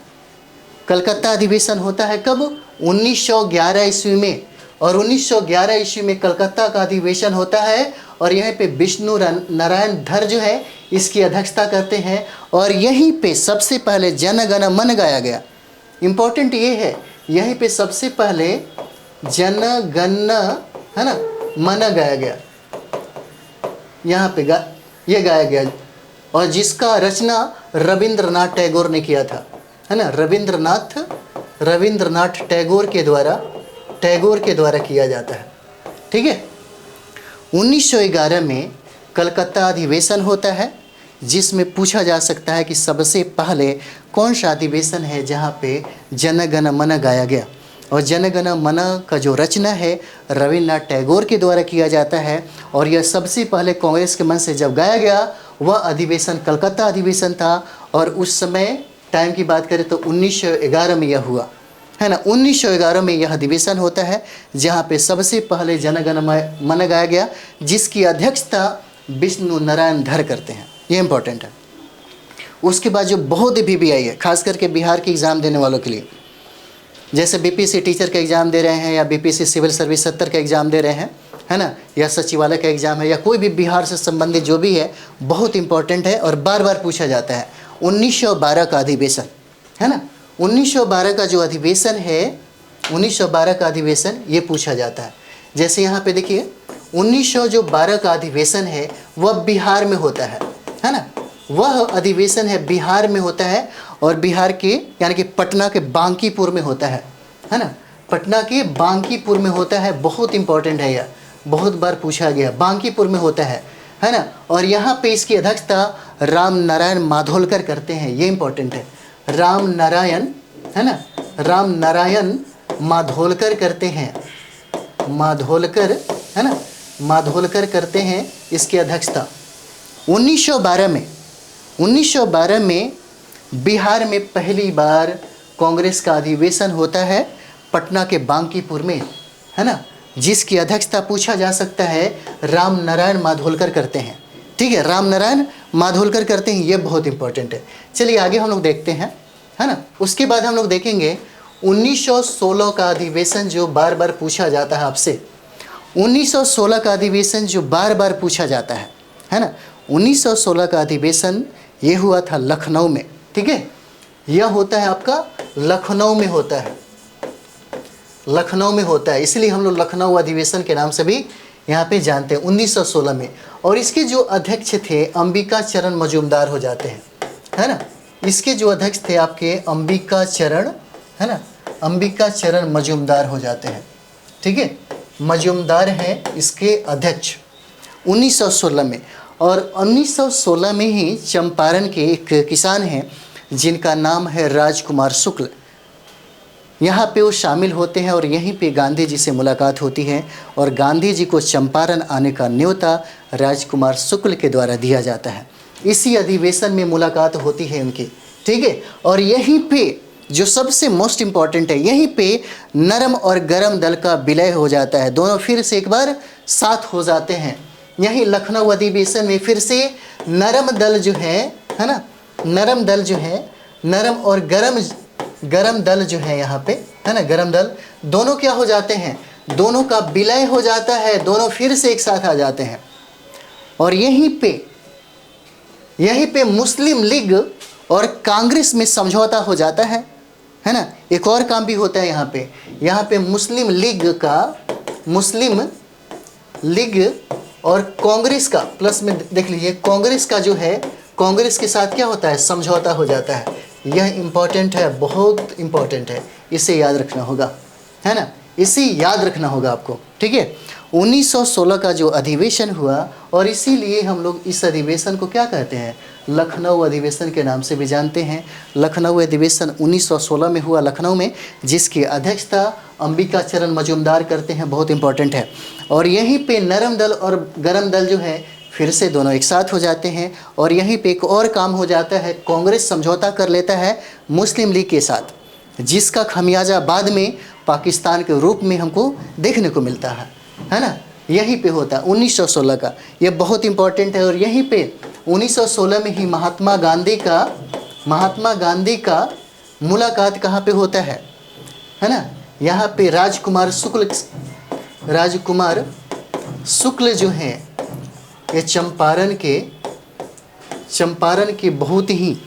कलकत्ता अधिवेशन होता है कब? 1911 ईस्वी में, और 1911 ईस्वी में कलकत्ता का अधिवेशन होता है और यहीं पे विष्णु नारायण धर जो है इसकी अध्यक्षता करते हैं, और यहीं पे सबसे पहले जन गण मन गाया गया। इम्पोर्टेंट ये है, यहीं पे सबसे पहले जन गण, है ना, मन गाया गया, यहाँ पे ये गाया गया, और जिसका रचना रविंद्रनाथ टैगोर ने किया था, है ना। रविंद्रनाथ टैगोर के द्वारा किया जाता है, ठीक है। 1911 में कलकत्ता अधिवेशन होता है, जिसमें पूछा जा सकता है कि सबसे पहले कौन सा अधिवेशन है जहाँ पे जन गण मन गाया गया। और जन गण मन का जो रचना है रविन्द्रनाथ टैगोर के द्वारा किया जाता है, और यह सबसे पहले कांग्रेस के मन से जब गाया गया वह अधिवेशन कलकत्ता अधिवेशन था। और उस समय टाइम की बात करें तो 1911 में यह हुआ, है ना। 1911 में यह अधिवेशन होता है जहाँ पे सबसे पहले जन गण मन गाया गया, जिसकी अध्यक्षता विष्णु नारायण धर करते हैं। ये इंपॉर्टेंट है। उसके बाद जो बहुदिव्य आई है, खास करके बिहार के एग्ज़ाम देने वालों के लिए, जैसे बीपीएससी टीचर का एग्ज़ाम दे रहे हैं, या बीपीएससी सिविल सर्विस 70 का एग्ज़ाम दे रहे हैं, है ना, या सचिवालय का एग्ज़ाम है, या कोई भी बिहार से संबंधित जो भी है, बहुत इंपॉर्टेंट है और बार बार पूछा जाता है। 1912 का अधिवेशन, है ना, 1912 का जो अधिवेशन है, 1912 का अधिवेशन ये पूछा जाता है। जैसे यहाँ पे देखिए 1912 का अधिवेशन है वह बिहार में होता है ना, वह अधिवेशन है बिहार में होता है, और बिहार के यानी कि पटना के बांकीपुर में होता है ना, पटना के बांकीपुर में होता है। बहुत इंपॉर्टेंट है यह, बहुत बार पूछा गया, बांकीपुर में होता है ना। और यहाँ पे इसकी अध्यक्षता राम नारायण माधोलकर करते हैं, ये इंपॉर्टेंट है। राम नारायण, है ना, राम नारायण माधोलकर करते हैं, माधोलकर, है ना, माधोलकर करते हैं इसकी अध्यक्षता। 1912 में बिहार में पहली बार कांग्रेस का अधिवेशन होता है पटना के बांकीपुर में, है ना, जिसकी अध्यक्षता पूछा जा सकता है राम नारायण माधोलकर करते हैं, ठीक है, राम नारायण माधोलकर करते हैं, ये बहुत इंपॉर्टेंट है। चलिए आगे हम लोग देखते हैं, है ना। उसके बाद हम लोग देखेंगे 1916 का अधिवेशन जो बार बार पूछा जाता है आपसे, 1916 का अधिवेशन जो बार बार पूछा जाता है ना। 1916 का अधिवेशन ये हुआ था लखनऊ में, ठीक है, यह होता है आपका लखनऊ में होता है, लखनऊ में होता है, इसलिए हम लोग लखनऊ अधिवेशन के नाम से भी यहाँ पे जानते हैं 1916 में। और इसके जो अध्यक्ष थे अंबिका चरण मजूमदार हो जाते हैं, है ना। इसके जो अध्यक्ष थे आपके अंबिका चरण, है ना, अंबिका चरण मजूमदार हो जाते हैं, ठीक है, मजूमदार हैं इसके अध्यक्ष 1916 में। और 1916 में ही चंपारण के एक किसान हैं जिनका नाम है राजकुमार शुक्ल, यहाँ पे वो शामिल होते हैं और यहीं पे गांधी जी से मुलाकात होती है, और गांधी जी को चंपारण आने का न्योता राजकुमार शुक्ल के द्वारा दिया जाता है। इसी अधिवेशन में मुलाकात होती है उनकी, ठीक है। और यहीं पे जो सबसे मोस्ट इम्पॉर्टेंट है, यहीं पे नरम और गरम दल का विलय हो जाता है, दोनों फिर से एक बार साथ हो जाते हैं। यहीं लखनऊ अधिवेशन में फिर से नरम दल जो है ना, नरम दल जो है, नरम और गरम दल जो है यहाँ पे, है ना, गरम दल, दोनों क्या हो जाते हैं, दोनों का विलय हो जाता है, दोनों फिर से एक साथ आ जाते हैं। और यहीं पे मुस्लिम लीग और कांग्रेस में समझौता हो जाता है ना। एक और काम भी होता है यहाँ पे मुस्लिम लीग और कांग्रेस का, प्लस में देख लीजिए कांग्रेस का जो है, कांग्रेस के साथ क्या होता है, समझौता हो जाता है। यह इम्पॉर्टेंट है, बहुत इम्पॉर्टेंट है, इसे याद रखना होगा, है ना, इसे याद रखना होगा आपको, ठीक है। 1916 का जो अधिवेशन हुआ, और इसीलिए हम लोग इस अधिवेशन को क्या कहते हैं, लखनऊ अधिवेशन के नाम से भी जानते हैं। लखनऊ अधिवेशन 1916 में हुआ लखनऊ में, जिसकी अध्यक्षता अंबिका चरण मजूमदार करते हैं, बहुत इंपॉर्टेंट है। और यहीं पे नरम दल और गरम दल जो है फिर से दोनों एक साथ हो जाते हैं। और यहीं पे एक और काम हो जाता है, कांग्रेस समझौता कर लेता है मुस्लिम लीग के साथ, जिसका खमियाजा बाद में पाकिस्तान के रूप में हमको देखने को मिलता है ना। यहीं पे होता है 1916 का, ये बहुत इंपॉर्टेंट है। और यहीं पे 1916 में ही महात्मा गांधी का मुलाकात कहाँ पे होता है ना। यहाँ पे राजकुमार शुक्ल जो हैं, ये चंपारण के बहुत ही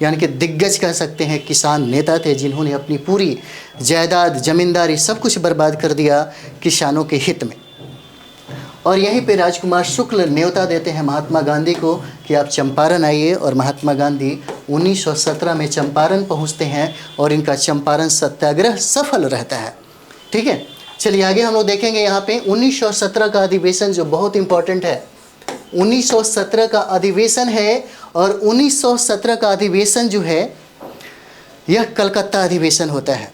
यानी कि दिग्गज कह सकते हैं किसान नेता थे, जिन्होंने अपनी पूरी जायदाद जमींदारी सब कुछ बर्बाद कर दिया किसानों के हित में। और यहीं पे राजकुमार शुक्ल न्योता देते हैं महात्मा गांधी को कि आप चंपारण आइए। और महात्मा गांधी 1917 में चंपारण पहुंचते हैं और इनका चंपारण सत्याग्रह सफल रहता है। ठीक है, चलिए आगे हम लोग देखेंगे। यहाँ पे 1917 का अधिवेशन जो बहुत इंपॉर्टेंट है, 1917 का अधिवेशन है। और 1917 का अधिवेशन जो है यह कलकत्ता अधिवेशन होता है।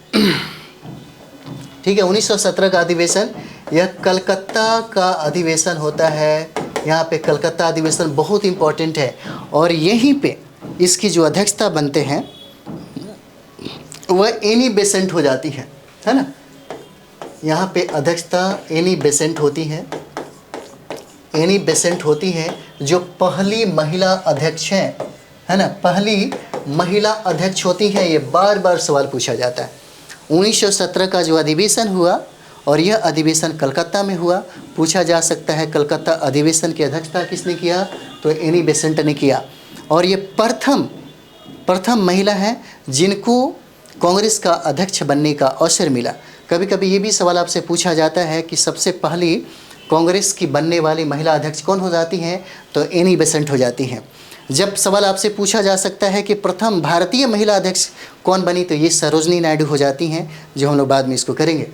ठीक है, 1917 का अधिवेशन यह कलकत्ता का अधिवेशन होता है। यहाँ पे कलकत्ता अधिवेशन बहुत इंपॉर्टेंट है। और यहीं पे इसकी जो अध्यक्षता बनते हैं वह एनी बेसेंट हो जाती है ना। यहाँ पे अध्यक्षता एनी बेसेंट होती है, जो पहली महिला अध्यक्ष हैं, है ना, पहली महिला अध्यक्ष होती हैं। ये बार बार सवाल पूछा जाता है। 1917 का जो अधिवेशन हुआ और यह अधिवेशन कलकत्ता में हुआ, पूछा जा सकता है कलकत्ता अधिवेशन की अध्यक्षता किसने किया, तो एनी बेसेंट ने किया। और ये प्रथम महिला है जिनको कांग्रेस का अध्यक्ष बनने का अवसर मिला। कभी कभी ये भी सवाल आपसे पूछा जाता है कि सबसे पहली कांग्रेस की बनने वाली महिला अध्यक्ष कौन हो जाती हैं, तो एनी बेसेंट हो जाती हैं। जब सवाल आपसे पूछा जा सकता है कि प्रथम भारतीय महिला अध्यक्ष कौन बनी, तो ये सरोजनी नायडू हो जाती हैं, जो हम लोग बाद में इसको करेंगे।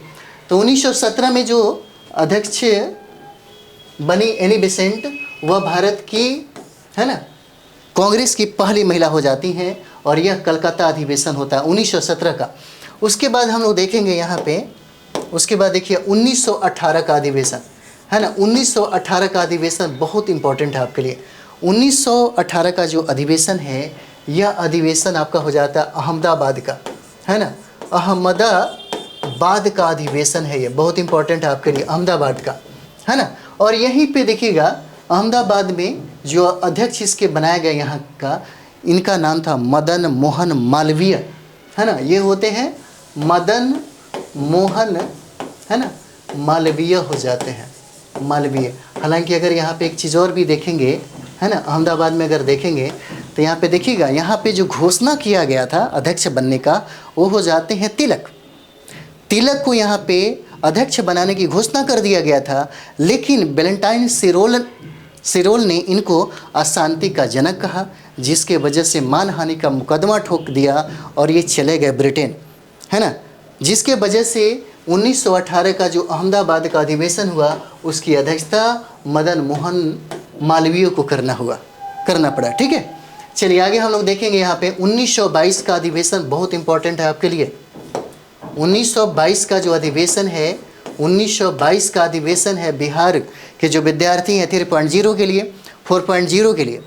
तो 1917 में जो अध्यक्ष बनी एनी बेसेंट, वह भारत की, है ना, कांग्रेस की पहली महिला हो जाती हैं। और यह कलकत्ता अधिवेशन होता है 1917 का। उसके बाद हम लोग देखेंगे यहाँ पे, उसके बाद देखिए 1918 का अधिवेशन, है ना। 1918 का अधिवेशन बहुत इंपॉर्टेंट है आपके लिए। 1918 का जो अधिवेशन है, यह अधिवेशन आपका हो जाता है अहमदाबाद का, है ना। अहमदाबाद का अधिवेशन है, ये बहुत इंपॉर्टेंट है आपके लिए, अहमदाबाद का, है ना। और यहीं पे देखिएगा अहमदाबाद में जो अध्यक्ष इसके बनाया गया यहाँ का, इनका नाम था मदन मोहन मालवीय, है ना। ये होते हैं मदन मोहन, है ना, मालवीय हो जाते हैं, मालवीय। हालांकि अगर यहाँ पे एक चीज़ और भी देखेंगे, है ना, अहमदाबाद में अगर देखेंगे तो यहाँ पे देखिएगा, यहाँ पे जो घोषणा किया गया था अध्यक्ष बनने का, वो हो जाते हैं तिलक को यहाँ पे अध्यक्ष बनाने की घोषणा कर दिया गया था। लेकिन वैलेंटाइन सिरोल ने इनको अशांति का जनक कहा, जिसके वजह से मानहानि का मुकदमा ठोक दिया और ये चले गए ब्रिटेन, है ना। जिसके वजह से 1918 का जो अहमदाबाद का अधिवेशन हुआ, उसकी अध्यक्षता मदन मोहन मालवीय को करना पड़ा। ठीक है, चलिए आगे हम लोग देखेंगे। यहाँ पे 1922 का अधिवेशन बहुत इंपॉर्टेंट है आपके लिए। 1922 का जो अधिवेशन है, 1922 का अधिवेशन है बिहार के जो विद्यार्थी हैं 3.0 के लिए, 4.0 के लिए,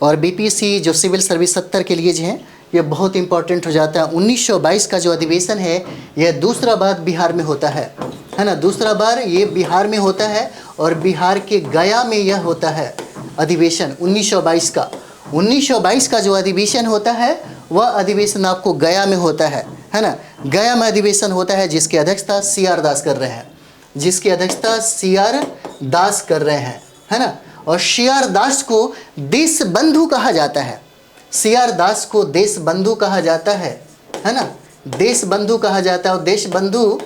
और बीपीसी जो सिविल सर्विस 70 के लिए जो है, ये बहुत इंपॉर्टेंट हो जाता है। 1922 का जो अधिवेशन है, यह दूसरा बार बिहार में होता है ना। दूसरा बार ये बिहार में होता है और बिहार के गया में यह होता है अधिवेशन 1922 का। 1922 का जो अधिवेशन होता है, वह अधिवेशन आपको गया में होता है ना। गया में अधिवेशन होता है, जिसकी अध्यक्षता CR दास कर रहे हैं, है ना। और CR दास को देश बंधु कहा जाता है, CR दास को देश बंधु कहा जाता है ना, देश बंधु कहा जाता है। और देश बंधु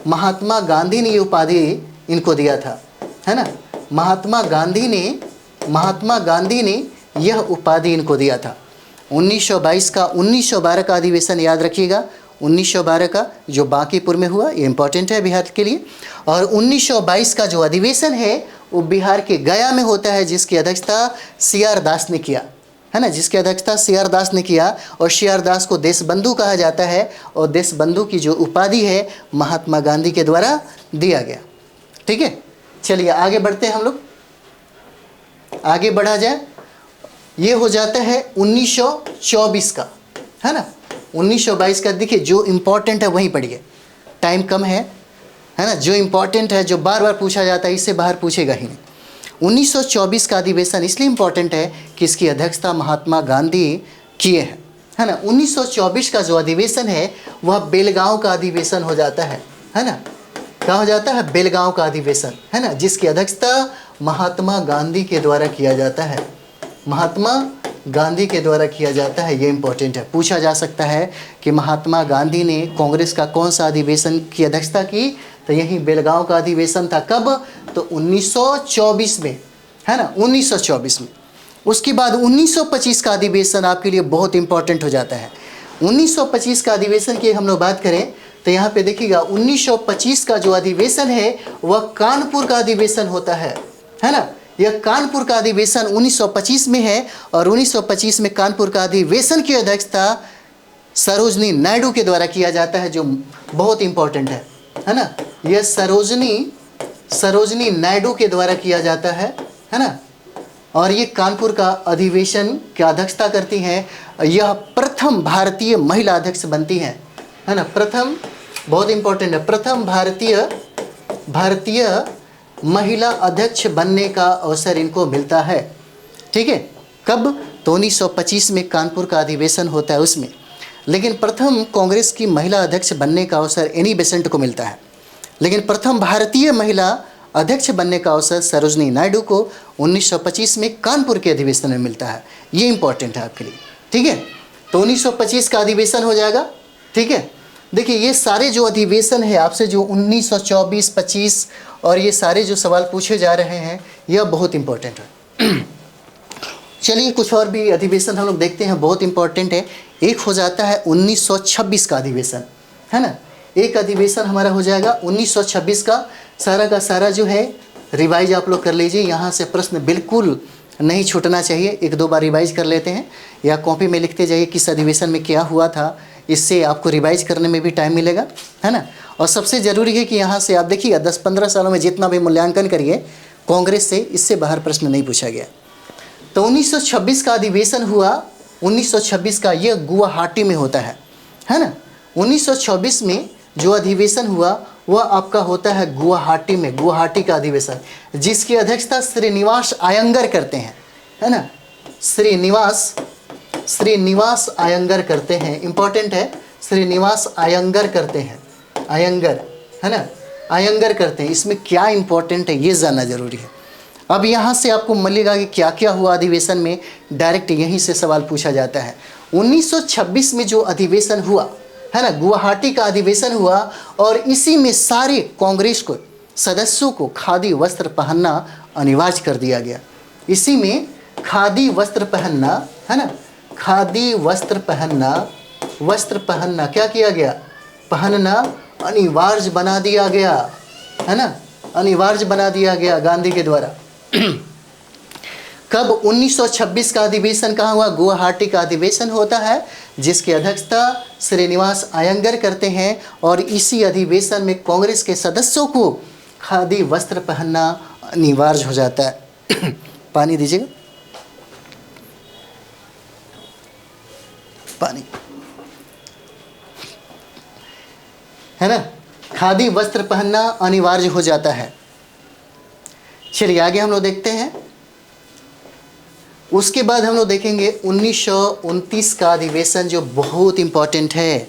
महात्मा गांधी ने ये उपाधि इनको दिया था, है ना। महात्मा गांधी ने यह उपाधि इनको दिया था। 1922 का 1912 का अधिवेशन याद रखिएगा। 1912 का जो बांकीपुर में हुआ, ये इंपॉर्टेंट है बिहार के लिए। और 1922 का जो अधिवेशन है, वो बिहार के गया में होता है, जिसकी अध्यक्षता CR दास ने किया, है ना, जिसकी अध्यक्षता सी.आर. दास ने किया और सी.आर. दास को देश बंधु कहा जाता है और देश बंधु की जो उपाधि है महात्मा गांधी के द्वारा दिया गया। ठीक है, चलिए आगे बढ़ते हैं हम लोग, आगे बढ़ा जाए। ये हो जाता है 1924 का, है ना। 1922 का देखिए, जो इम्पोर्टेंट है वहीं पढ़िए, टाइम कम है ना। जो इम्पोर्टेंट है, जो बार बार पूछा जाता है, इससे बाहर पूछेगा ही नहीं। 1924 का अधिवेशन इसलिए इम्पोर्टेंट है कि इसकी अध्यक्षता महात्मा गांधी किए हैं, है ना। 1924 का जो अधिवेशन है वह बेलगांव का अधिवेशन हो जाता है ना। क्या हो जाता है? बेलगांव का अधिवेशन, है ना, जिसकी अध्यक्षता महात्मा गांधी के द्वारा किया जाता है, महात्मा गांधी के द्वारा किया जाता है। ये इम्पोर्टेंट है, पूछा जा सकता है कि महात्मा गांधी ने कांग्रेस का कौन सा अधिवेशन की अध्यक्षता की, तो यही बेलगांव का अधिवेशन था। कब? तो 1924 में, है ना, 1924 में। उसके बाद 1925 का अधिवेशन आपके लिए बहुत इंपॉर्टेंट हो जाता है। 1925 का अधिवेशन की हम लोग बात करें तो यहाँ पे देखिएगा 1925 का जो अधिवेशन है वह कानपुर का अधिवेशन होता है ना। यह कानपुर का अधिवेशन 1925 में है और 1925 में कानपुर का अधिवेशन की अध्यक्षता सरोजनी नायडू के द्वारा किया जाता है, जो बहुत इंपॉर्टेंट है ना। यह सरोजनी नायडू के द्वारा किया जाता है ना। और ये कानपुर का अधिवेशन की अध्यक्षता करती हैं। यह प्रथम भारतीय महिला अध्यक्ष बनती हैं, है ना। प्रथम, बहुत इंपॉर्टेंट है, प्रथम भारतीय महिला अध्यक्ष बनने का अवसर इनको मिलता है। ठीक है, कब? तो 1925 में कानपुर का अधिवेशन होता है उसमें। लेकिन प्रथम कांग्रेस की महिला अध्यक्ष बनने का अवसर एनी बेसेंट को मिलता है, लेकिन प्रथम भारतीय महिला अध्यक्ष बनने का अवसर सरोजनी नायडू को 1925 में कानपुर के अधिवेशन में मिलता है। ये इंपॉर्टेंट है आपके लिए। ठीक है, तो 1925 का अधिवेशन हो जाएगा। ठीक है, देखिए ये सारे जो अधिवेशन है आपसे, जो 1924, 25 और ये सारे जो सवाल पूछे जा रहे हैं, यह बहुत इंपॉर्टेंट है। चलिए कुछ और भी अधिवेशन हम लोग देखते हैं, बहुत इंपॉर्टेंट है। एक हो जाता है 1926 का अधिवेशन, है ना। एक अधिवेशन हमारा हो जाएगा 1926 का सारा जो है रिवाइज आप लोग कर लीजिए। यहाँ से प्रश्न बिल्कुल नहीं छूटना चाहिए। एक दो बार रिवाइज कर लेते हैं या कॉपी में लिखते जाइए किस अधिवेशन में क्या हुआ था, इससे आपको रिवाइज करने में भी टाइम मिलेगा, है ना। और सबसे ज़रूरी है कि यहाँ से आप देखिएगा 10-15 सालों में जितना भी मूल्यांकन करिए कांग्रेस से, इससे बाहर प्रश्न नहीं पूछा गया। तो 1926 का अधिवेशन हुआ। 1926 का यह गुवाहाटी में होता है ना। 1926 में जो अधिवेशन हुआ वह आपका होता है गुवाहाटी में, गुवाहाटी का अधिवेशन, जिसकी अध्यक्षता श्रीनिवास अयंगर करते हैं, है ना। श्रीनिवास अयंगर करते हैं, इंपॉर्टेंट है, श्रीनिवास अयंगर करते हैं, अयंगर, है ना, अयंगर करते हैं। इसमें क्या इंपॉर्टेंट है ये जानना जरूरी है। अब यहाँ से आपको मिलेगा कि क्या क्या हुआ अधिवेशन में, डायरेक्ट यहीं से सवाल पूछा जाता है। 1926 में जो अधिवेशन हुआ, है ना, गुवाहाटी का अधिवेशन हुआ और इसी में सारे कांग्रेस को सदस्यों को खादी वस्त्र पहनना अनिवार्य कर दिया गया। इसी में खादी वस्त्र पहनना, है ना, खादी वस्त्र पहनना क्या किया गया? पहनना अनिवार्य बना दिया गया, है ना, अनिवार्य बना दिया गया गांधी के द्वारा। कब? 1926 का अधिवेशन कहाँ हुआ? गुवाहाटी का अधिवेशन होता है, जिसकी अध्यक्षता श्रीनिवास अयंगर करते हैं और इसी अधिवेशन में कांग्रेस के सदस्यों को खादी वस्त्र पहनना अनिवार्य हो जाता है। पानी दीजिएगा, पानी, है ना। खादी वस्त्र पहनना अनिवार्य हो जाता है। चलिए आगे हम लोग देखते हैं। उसके बाद हम लोग देखेंगे 1929 का अधिवेशन, जो बहुत इंपॉर्टेंट है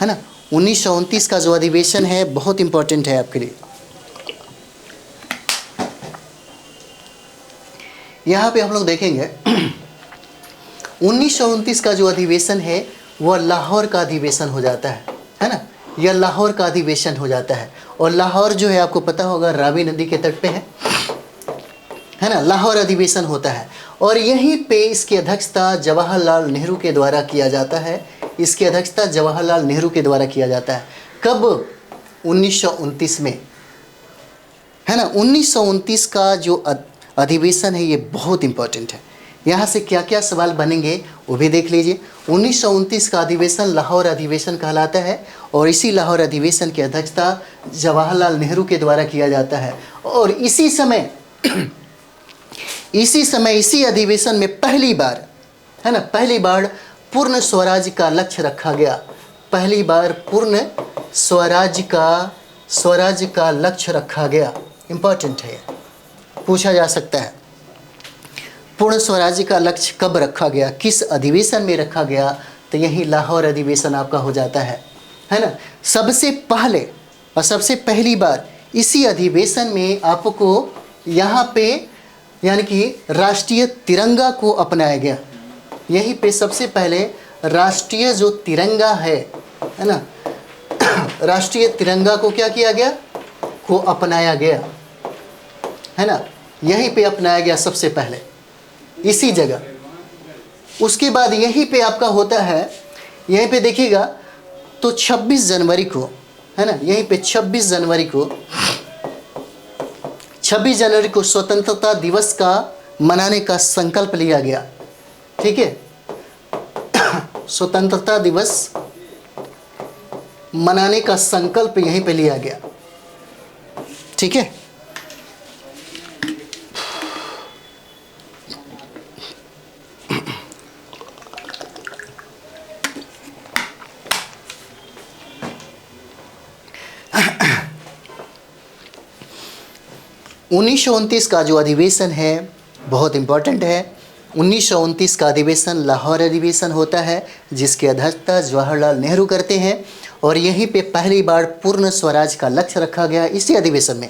ना। 1929 का जो अधिवेशन है बहुत इंपॉर्टेंट है आपके लिए। यहाँ पे हम लोग देखेंगे 1929 का जो अधिवेशन है वह लाहौर का अधिवेशन हो जाता है ना। यह लाहौर का अधिवेशन हो जाता है और लाहौर जो है आपको पता होगा रावी नदी के तट पे है ना। लाहौर अधिवेशन होता है और यहीं पे इसकी अध्यक्षता जवाहरलाल नेहरू के द्वारा किया जाता है। इसकी अध्यक्षता जवाहरलाल नेहरू के द्वारा किया जाता है। कब? 1929 में, है ना। 1929 का जो अधिवेशन है ये बहुत इंपॉर्टेंट है। यहाँ से क्या क्या सवाल बनेंगे वो भी देख लीजिए। 1929 का अधिवेशन लाहौर अधिवेशन कहलाता है और इसी लाहौर अधिवेशन की अध्यक्षता जवाहरलाल नेहरू के द्वारा किया जाता है। और इसी समय इसी अधिवेशन में पहली बार, है ना, पहली बार पूर्ण स्वराज का लक्ष्य रखा गया। पहली बार पूर्ण स्वराज का लक्ष्य रखा गया। इंपॉर्टेंट है, पूछा जा सकता है। पूर्ण स्वराज्य का लक्ष्य कब रखा गया, किस अधिवेशन में रखा गया, तो यही लाहौर अधिवेशन आपका हो जाता है ना। सबसे पहले और सबसे पहली बार इसी अधिवेशन में आपको यहाँ पे यानी कि राष्ट्रीय तिरंगा को अपनाया गया। यहीं पे सबसे पहले राष्ट्रीय जो तिरंगा है ना, राष्ट्रीय तिरंगा को क्या किया गया, को अपनाया गया, है ना। यहीं पे अपनाया गया सबसे पहले इसी जगह। उसके बाद यहीं पे आपका होता है, यहीं पे देखिएगा तो 26 जनवरी को, है ना, यहीं पे 26 जनवरी को स्वतंत्रता दिवस का मनाने का संकल्प लिया गया। ठीक है, स्वतंत्रता दिवस मनाने का संकल्प यहीं पे लिया गया। ठीक है, उन्नीस सौ 29 का जो अधिवेशन है बहुत इम्पोर्टेंट है। 1929 का अधिवेशन लाहौर अधिवेशन होता है जिसकी अध्यक्षता जवाहरलाल नेहरू करते हैं और यहीं पे पहली बार पूर्ण स्वराज का लक्ष्य रखा गया इसी अधिवेशन में।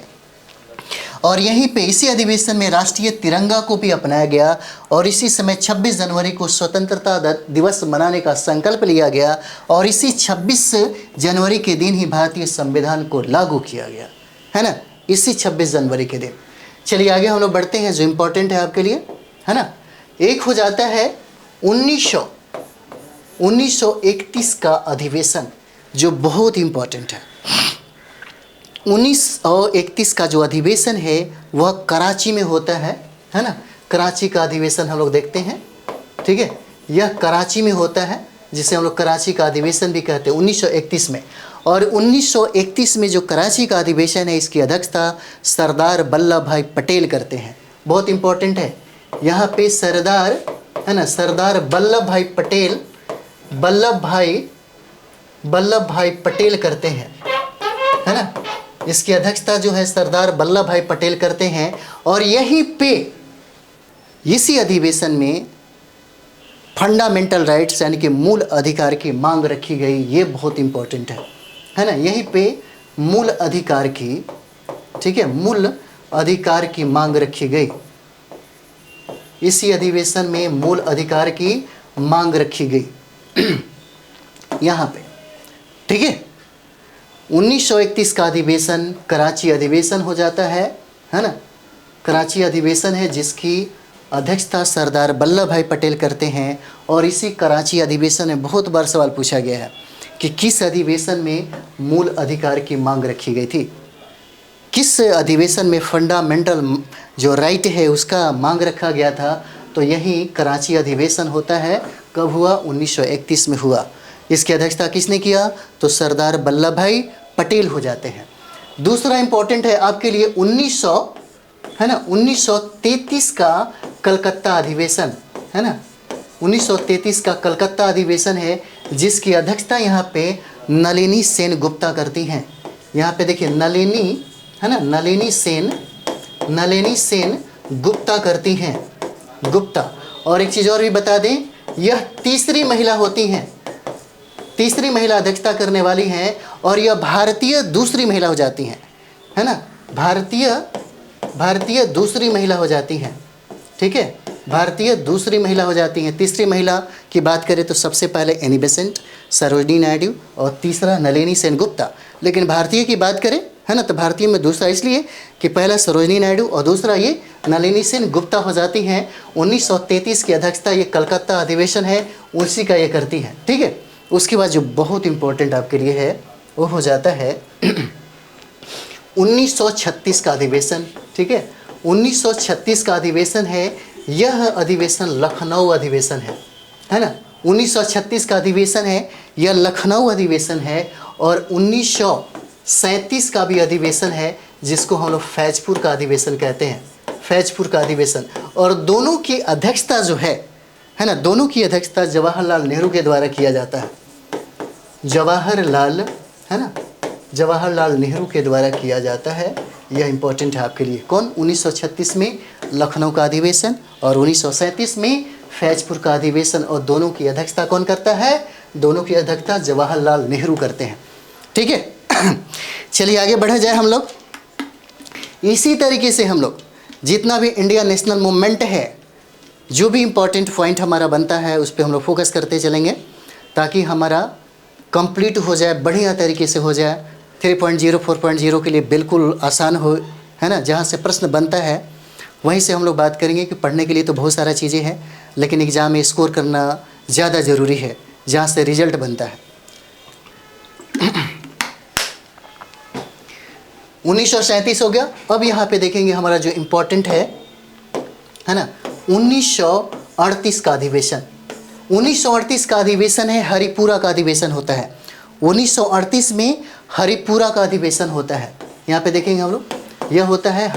और यहीं पे इसी अधिवेशन में राष्ट्रीय तिरंगा को भी अपनाया गया और इसी समय 26 जनवरी को स्वतंत्रता दिवस मनाने का संकल्प लिया गया और इसी 26 जनवरी के दिन ही भारतीय संविधान को लागू किया गया, है ना, इसी 26 जनवरी के दिन। चलिए आगे हम लोग बढ़ते हैं जो इम्पोर्टेंट है आपके लिए, है ना। एक हो जाता है 1931 का अधिवेशन जो बहुत इम्पोर्टेंट है। 1931 का जो अधिवेशन है वह कराची में होता है ना। कराची का अधिवेशन हम लोग देखते हैं। ठीक है, यह कराची में होता है जिसे हम लोग कराची का अधिवेशन भी कहते हैं 1931 में। और 1931 में जो कराची का अधिवेशन है इसकी अध्यक्षता सरदार वल्लभ भाई पटेल करते हैं। बहुत इम्पोर्टेंट है यहाँ पे सरदार, है ना, सरदार वल्लभ भाई पटेल करते हैं, है ना। इसकी अध्यक्षता जो है सरदार वल्लभ भाई पटेल करते हैं और यहीं पे इसी अधिवेशन में फंडामेंटल राइट्स यानी कि मूल अधिकार की मांग रखी गई। ये बहुत इम्पोर्टेंट है ना। यहीं पे मूल अधिकार की, ठीक है, मूल अधिकार की मांग रखी गई। इसी अधिवेशन में मूल अधिकार की मांग रखी गई यहाँ पे। ठीक है, 1931 का अधिवेशन कराची अधिवेशन हो जाता है ना। कराची अधिवेशन है जिसकी अध्यक्षता सरदार वल्लभ भाई पटेल करते हैं और इसी कराची अधिवेशन में बहुत बार सवाल पूछा गया है कि किस अधिवेशन में मूल अधिकार की मांग रखी गई थी, किस अधिवेशन में फंडामेंटल जो राइट है उसका मांग रखा गया था। तो यही कराची अधिवेशन होता है। कब हुआ, 1931 में हुआ। इसकी अध्यक्षता किसने किया, तो सरदार वल्लभ भाई पटेल हो जाते हैं। दूसरा इंपॉर्टेंट है आपके लिए 1933 का कलकत्ता अधिवेशन, है ना। 1933 का कलकत्ता अधिवेशन है जिसकी अध्यक्षता यहाँ पे नलिनी सेन गुप्ता करती हैं। यहाँ पे देखिए नलिनी, है ना, नलिनी सेन गुप्ता करती हैं, गुप्ता। और एक चीज़ और भी बता दें, यह तीसरी महिला होती हैं, तीसरी महिला अध्यक्षता करने वाली हैं और यह भारतीय दूसरी महिला हो जाती हैं, है ना। भारतीय दूसरी महिला हो जाती हैं। ठीक है, भारतीय दूसरी महिला हो जाती हैं। तीसरी महिला की बात करें तो सबसे पहले एनी बेसेंट, सरोजिनी नायडू और तीसरा नलिनी सेन गुप्ता। लेकिन भारतीय की बात करें, है ना, तो भारतीय में दूसरा इसलिए कि पहला सरोजिनी नायडू और दूसरा ये नलिनी सेन गुप्ता हो जाती हैं। 1933 की अध्यक्षता ये कलकत्ता अधिवेशन है उसी का ये करती है। ठीक है, उसके बाद जो बहुत इम्पोर्टेंट आपके लिए है वो हो जाता है 1936 का अधिवेशन। ठीक है, 1936 का अधिवेशन है यह अधिवेशन लखनऊ अधिवेशन है ना। 1936 का अधिवेशन है, यह लखनऊ अधिवेशन है। और 1937 का भी अधिवेशन है, जिसको हम लोग फैजपुर का अधिवेशन कहते हैं, फैजपुर का अधिवेशन। और दोनों की अध्यक्षता जो है ना, दोनों की अध्यक्षता जवाहरलाल नेहरू के द्वारा किया जाता है। जवाहरलाल, है ना, जवाहरलाल नेहरू के द्वारा किया जाता है। यह इंपॉर्टेंट है आपके लिए। कौन? 1936 में लखनऊ का अधिवेशन और 1937 में फैजपुर का अधिवेशन। और दोनों की अध्यक्षता कौन करता है? दोनों की अध्यक्षता जवाहरलाल नेहरू करते हैं। ठीक है। चलिए आगे बढ़ा जाए हम लोग। इसी तरीके से हम लोग जितना भी इंडिया नेशनल मूवमेंट है, जो भी इम्पोर्टेंट पॉइंट हमारा बनता है उस पर हम लोग फोकस करते चलेंगे, ताकि हमारा कंप्लीट हो जाए, बढ़िया तरीके से हो जाए। 3.0 4.0 के लिए बिल्कुल आसान हो, है ना। जहाँ से प्रश्न बनता है वहीं से हम लोग बात करेंगे कि पढ़ने के लिए तो बहुत सारा चीज़ें हैं, लेकिन एग्ज़ाम में स्कोर करना ज़्यादा ज़रूरी है, जहाँ से रिजल्ट बनता है। 1937 हो गया। अब यहाँ पे देखेंगे हमारा जो इम्पोर्टेंट है ना, 1938 का अधिवेशन। 1938 का अधिवेशन है, हरिपुरा का अधिवेशन होता है। 1938 में हरिपुरा का अधिवेशन होता है। यहाँ पे देखेंगे हम लोग, यह होता है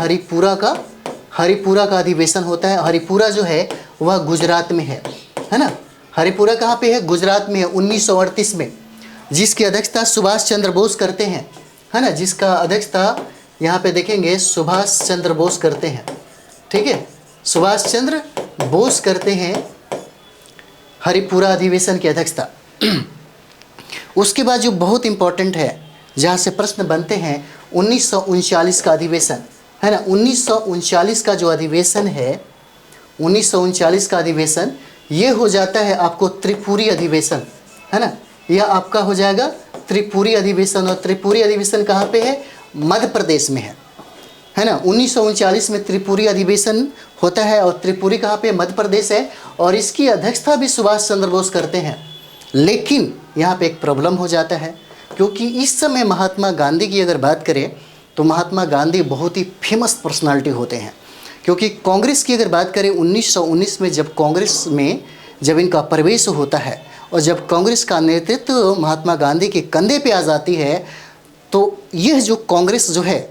हरिपुरा का अधिवेशन होता है। हरिपुरा जो है वह गुजरात में है ना। हरिपुरा कहाँ पे है? गुजरात में है। 1938 में, जिसकी अध्यक्षता सुभाष चंद्र बोस करते हैं, है ना। जिसका अध्यक्षता यहाँ पे देखेंगे सुभाष चंद्र बोस करते हैं। ठीक है, सुभाष चंद्र बोस करते हैं हरिपुरा अधिवेशन की अध्यक्षता। उसके बाद जो बहुत इंपॉर्टेंट है, जहाँ से प्रश्न बनते हैं, 1939 का अधिवेशन, है ना। 1939 का जो अधिवेशन है, 1939 का अधिवेशन, ये हो जाता है आपको त्रिपुरी अधिवेशन, है ना। यह आपका हो जाएगा त्रिपुरी अधिवेशन। और त्रिपुरी अधिवेशन कहाँ पे है? मध्य प्रदेश में है ना। 1939 में त्रिपुरी अधिवेशन होता है। और त्रिपुरी कहाँ पे? मध्य प्रदेश है। और इसकी अध्यक्षता भी सुभाष चंद्र बोस करते हैं। लेकिन यहाँ पे एक प्रॉब्लम हो जाता है, क्योंकि इस समय महात्मा गांधी की अगर बात करें तो महात्मा गांधी बहुत ही फेमस पर्सनालिटी होते हैं। क्योंकि कांग्रेस की अगर बात करें, 1919 में जब कांग्रेस में जब इनका प्रवेश होता है और जब कांग्रेस का नेतृत्व महात्मा गांधी के कंधे पे आ जाती है, तो यह जो कांग्रेस जो है,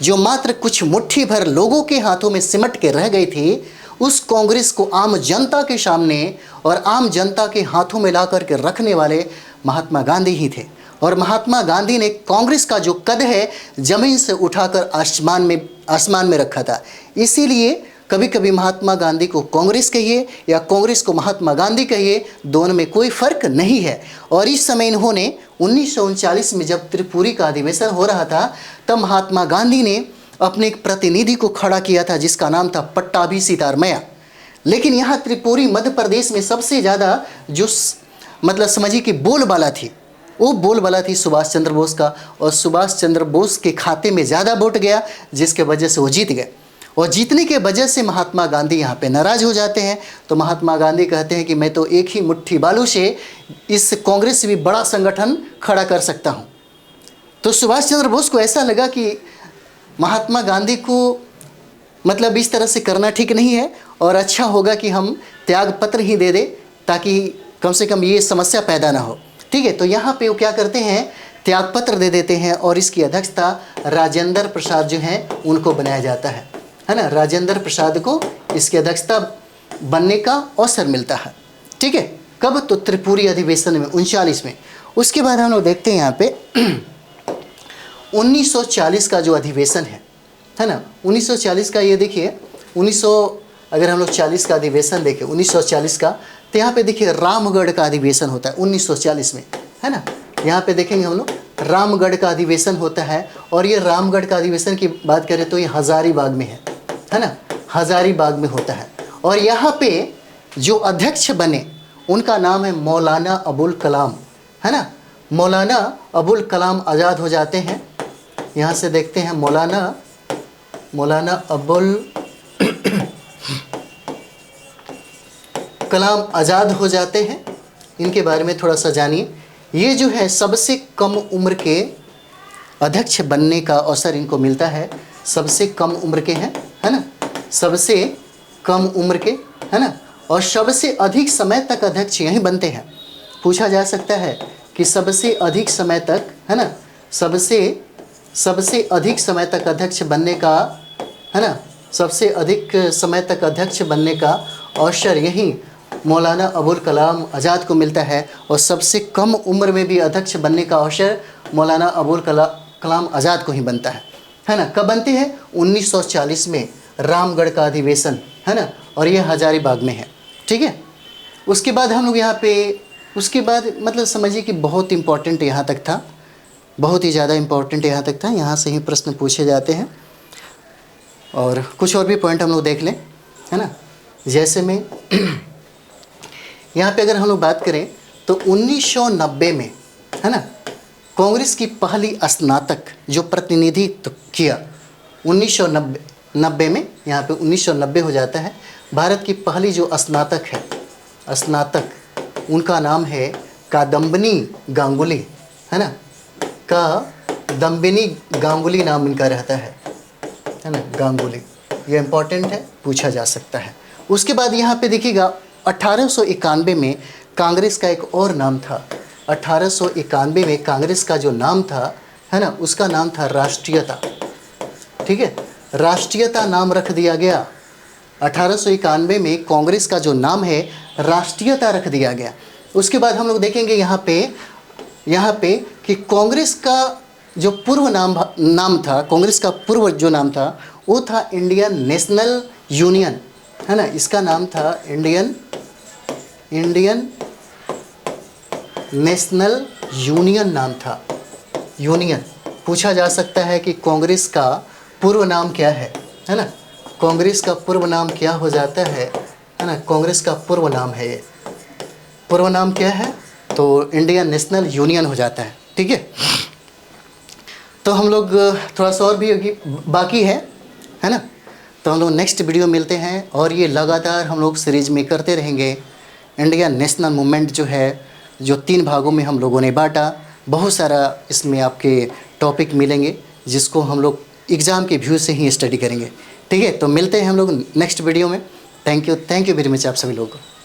जो मात्र कुछ मुट्ठी भर लोगों के हाथों में सिमट के रह गई थी, उस कांग्रेस को आम जनता के सामने और आम जनता के हाथों में ला करके रखने वाले महात्मा गांधी ही थे। और महात्मा गांधी ने कांग्रेस का जो कद है जमीन से उठाकर आसमान में रखा था। इसीलिए कभी कभी महात्मा गांधी को कांग्रेस कहिए या कांग्रेस को महात्मा गांधी कहिए, दोनों में कोई फर्क नहीं है। और इस समय इन्होंने 1939 में जब त्रिपुरी का अधिवेशन हो रहा था, तब महात्मा गांधी ने अपने एक प्रतिनिधि को खड़ा किया था, जिसका नाम था पट्टाभी सीतारमैया। लेकिन यहाँ त्रिपुरी मध्य प्रदेश में सबसे ज़्यादा जो मतलब समझिए कि बोलबाला थी, वो बोलबाला थी सुभाष चंद्र बोस का। और सुभाष चंद्र बोस के खाते में ज़्यादा वोट गया, जिसके वजह से वो जीत गए। और जीतने के वजह से महात्मा गांधी यहाँ पे नाराज़ हो जाते हैं। तो महात्मा गांधी कहते हैं कि मैं तो एक ही मुट्ठी बालू से इस कांग्रेस से भी बड़ा संगठन खड़ा कर सकता हूँ। तो सुभाष चंद्र बोस को ऐसा लगा कि महात्मा गांधी को मतलब इस तरह से करना ठीक नहीं है, और अच्छा होगा कि हम त्याग पत्र ही दे दें, ताकि कम से कम ये समस्या पैदा ना हो। ठीक है, तो यहाँ पे वो क्या करते हैं, त्याग पत्र दे देते हैं। और इसकी अध्यक्षता राजेंद्र प्रसाद जो हैं उनको बनाया जाता है ना। राजेंद्र प्रसाद को इसकी अध्यक्षता बनने का अवसर मिलता है। ठीक है, कब? तो त्रिपुरी अधिवेशन में 1939 में। उसके बाद हम लोग देखते हैं यहाँ पे 1940 का जो अधिवेशन है ना। 1940 का ये देखिए, अगर हम लोग 40 का अधिवेशन देखें 1940 का, तो यहाँ पे देखिए रामगढ़ का अधिवेशन होता है 1940 में, है ना। यहाँ पे देखेंगे हम लोग रामगढ़ का अधिवेशन होता है। और ये रामगढ़ का अधिवेशन की बात करें तो ये हजारीबाग में है ना। हजारीबाग में होता है। और यहाँ पे जो अध्यक्ष बने उनका नाम है मौलाना अबुल कलाम, है ना। मौलाना अबुल कलाम आज़ाद हो जाते हैं। यहाँ से देखते हैं मौलाना अबुल कलाम आज़ाद हो जाते हैं। इनके बारे में थोड़ा सा जानिए। ये जो है सबसे कम उम्र के अध्यक्ष बनने का अवसर इनको मिलता है। सबसे कम उम्र के हैं, है ना। सबसे कम उम्र के, है ना, और सबसे अधिक समय तक अध्यक्ष यही बनते हैं। पूछा जा सकता है कि सबसे अधिक समय तक, है ना, सबसे अधिक समय तक अध्यक्ष बनने का, है ना, सबसे अधिक समय तक अध्यक्ष बनने का अवसर यही मौलाना अबुल कलाम आज़ाद को मिलता है, और सबसे कम उम्र में भी अध्यक्ष बनने का अवसर मौलाना अबुल कलाम आज़ाद को ही बनता है ना। कब बनते हैं? 1940 में रामगढ़ का अधिवेशन, है ना, और ये हजारीबाग में है। ठीक है। उसके बाद हम लोग यहाँ पे, उसके बाद मतलब समझिए कि बहुत इम्पोर्टेंट यहाँ तक था, बहुत ही ज़्यादा इम्पोर्टेंट यहाँ तक था। यहाँ से ही प्रश्न पूछे जाते हैं, और कुछ और भी पॉइंट हम लोग देख लें, है ना। जैसे में यहाँ पे अगर हम लोग बात करें तो 1990 में, है ना, कांग्रेस की पहली स्नातक जो प्रतिनिधित्व किया 1990 में, यहाँ पे 1990 हो जाता है। भारत की पहली जो स्नातक है, स्नातक, उनका नाम है कादम्बिनी गांगुली, है ना, कादम्बिनी गांगुली नाम इनका रहता है ना, गांगुली। ये इम्पोर्टेंट है, पूछा जा सकता है। उसके बाद यहाँ पे देखिएगा 1891 में कांग्रेस का एक और नाम था। 1891 में कांग्रेस का जो नाम था, है ना, उसका नाम था राष्ट्रीयता। ठीक है, राष्ट्रीयता नाम रख दिया गया। 1891 में कांग्रेस का जो नाम है राष्ट्रीयता रख दिया गया। उसके बाद हम लोग देखेंगे यहाँ पे कि कांग्रेस का जो पूर्व नाम था, कांग्रेस का पूर्व जो नाम था वो था इंडियन नेशनल यूनियन, है ना। इसका नाम था इंडियन नेशनल यूनियन नाम था, यूनियन। पूछा जा सकता है कि कांग्रेस का पूर्व नाम क्या है ना, कांग्रेस का पूर्व नाम क्या हो जाता है ना। कांग्रेस का पूर्व नाम है, ये पूर्व नाम क्या है? तो इंडियन नेशनल यूनियन हो जाता है। ठीक है। तो हम लोग थोड़ा सा और भी बाकी है ना। तो हम लोग नेक्स्ट वीडियो मिलते हैं, और ये लगातार हम लोग सीरीज में करते रहेंगे। इंडियन नेशनल मूवमेंट जो है, जो 3 भागों में हम लोगों ने बांटा, बहुत सारा इसमें आपके टॉपिक मिलेंगे जिसको हम लोग एग्ज़ाम के व्यू से ही स्टडी करेंगे। ठीक है। तो मिलते हैं हम लोग नेक्स्ट वीडियो में। थैंक यू वेरी मच आप सभी लोगों को।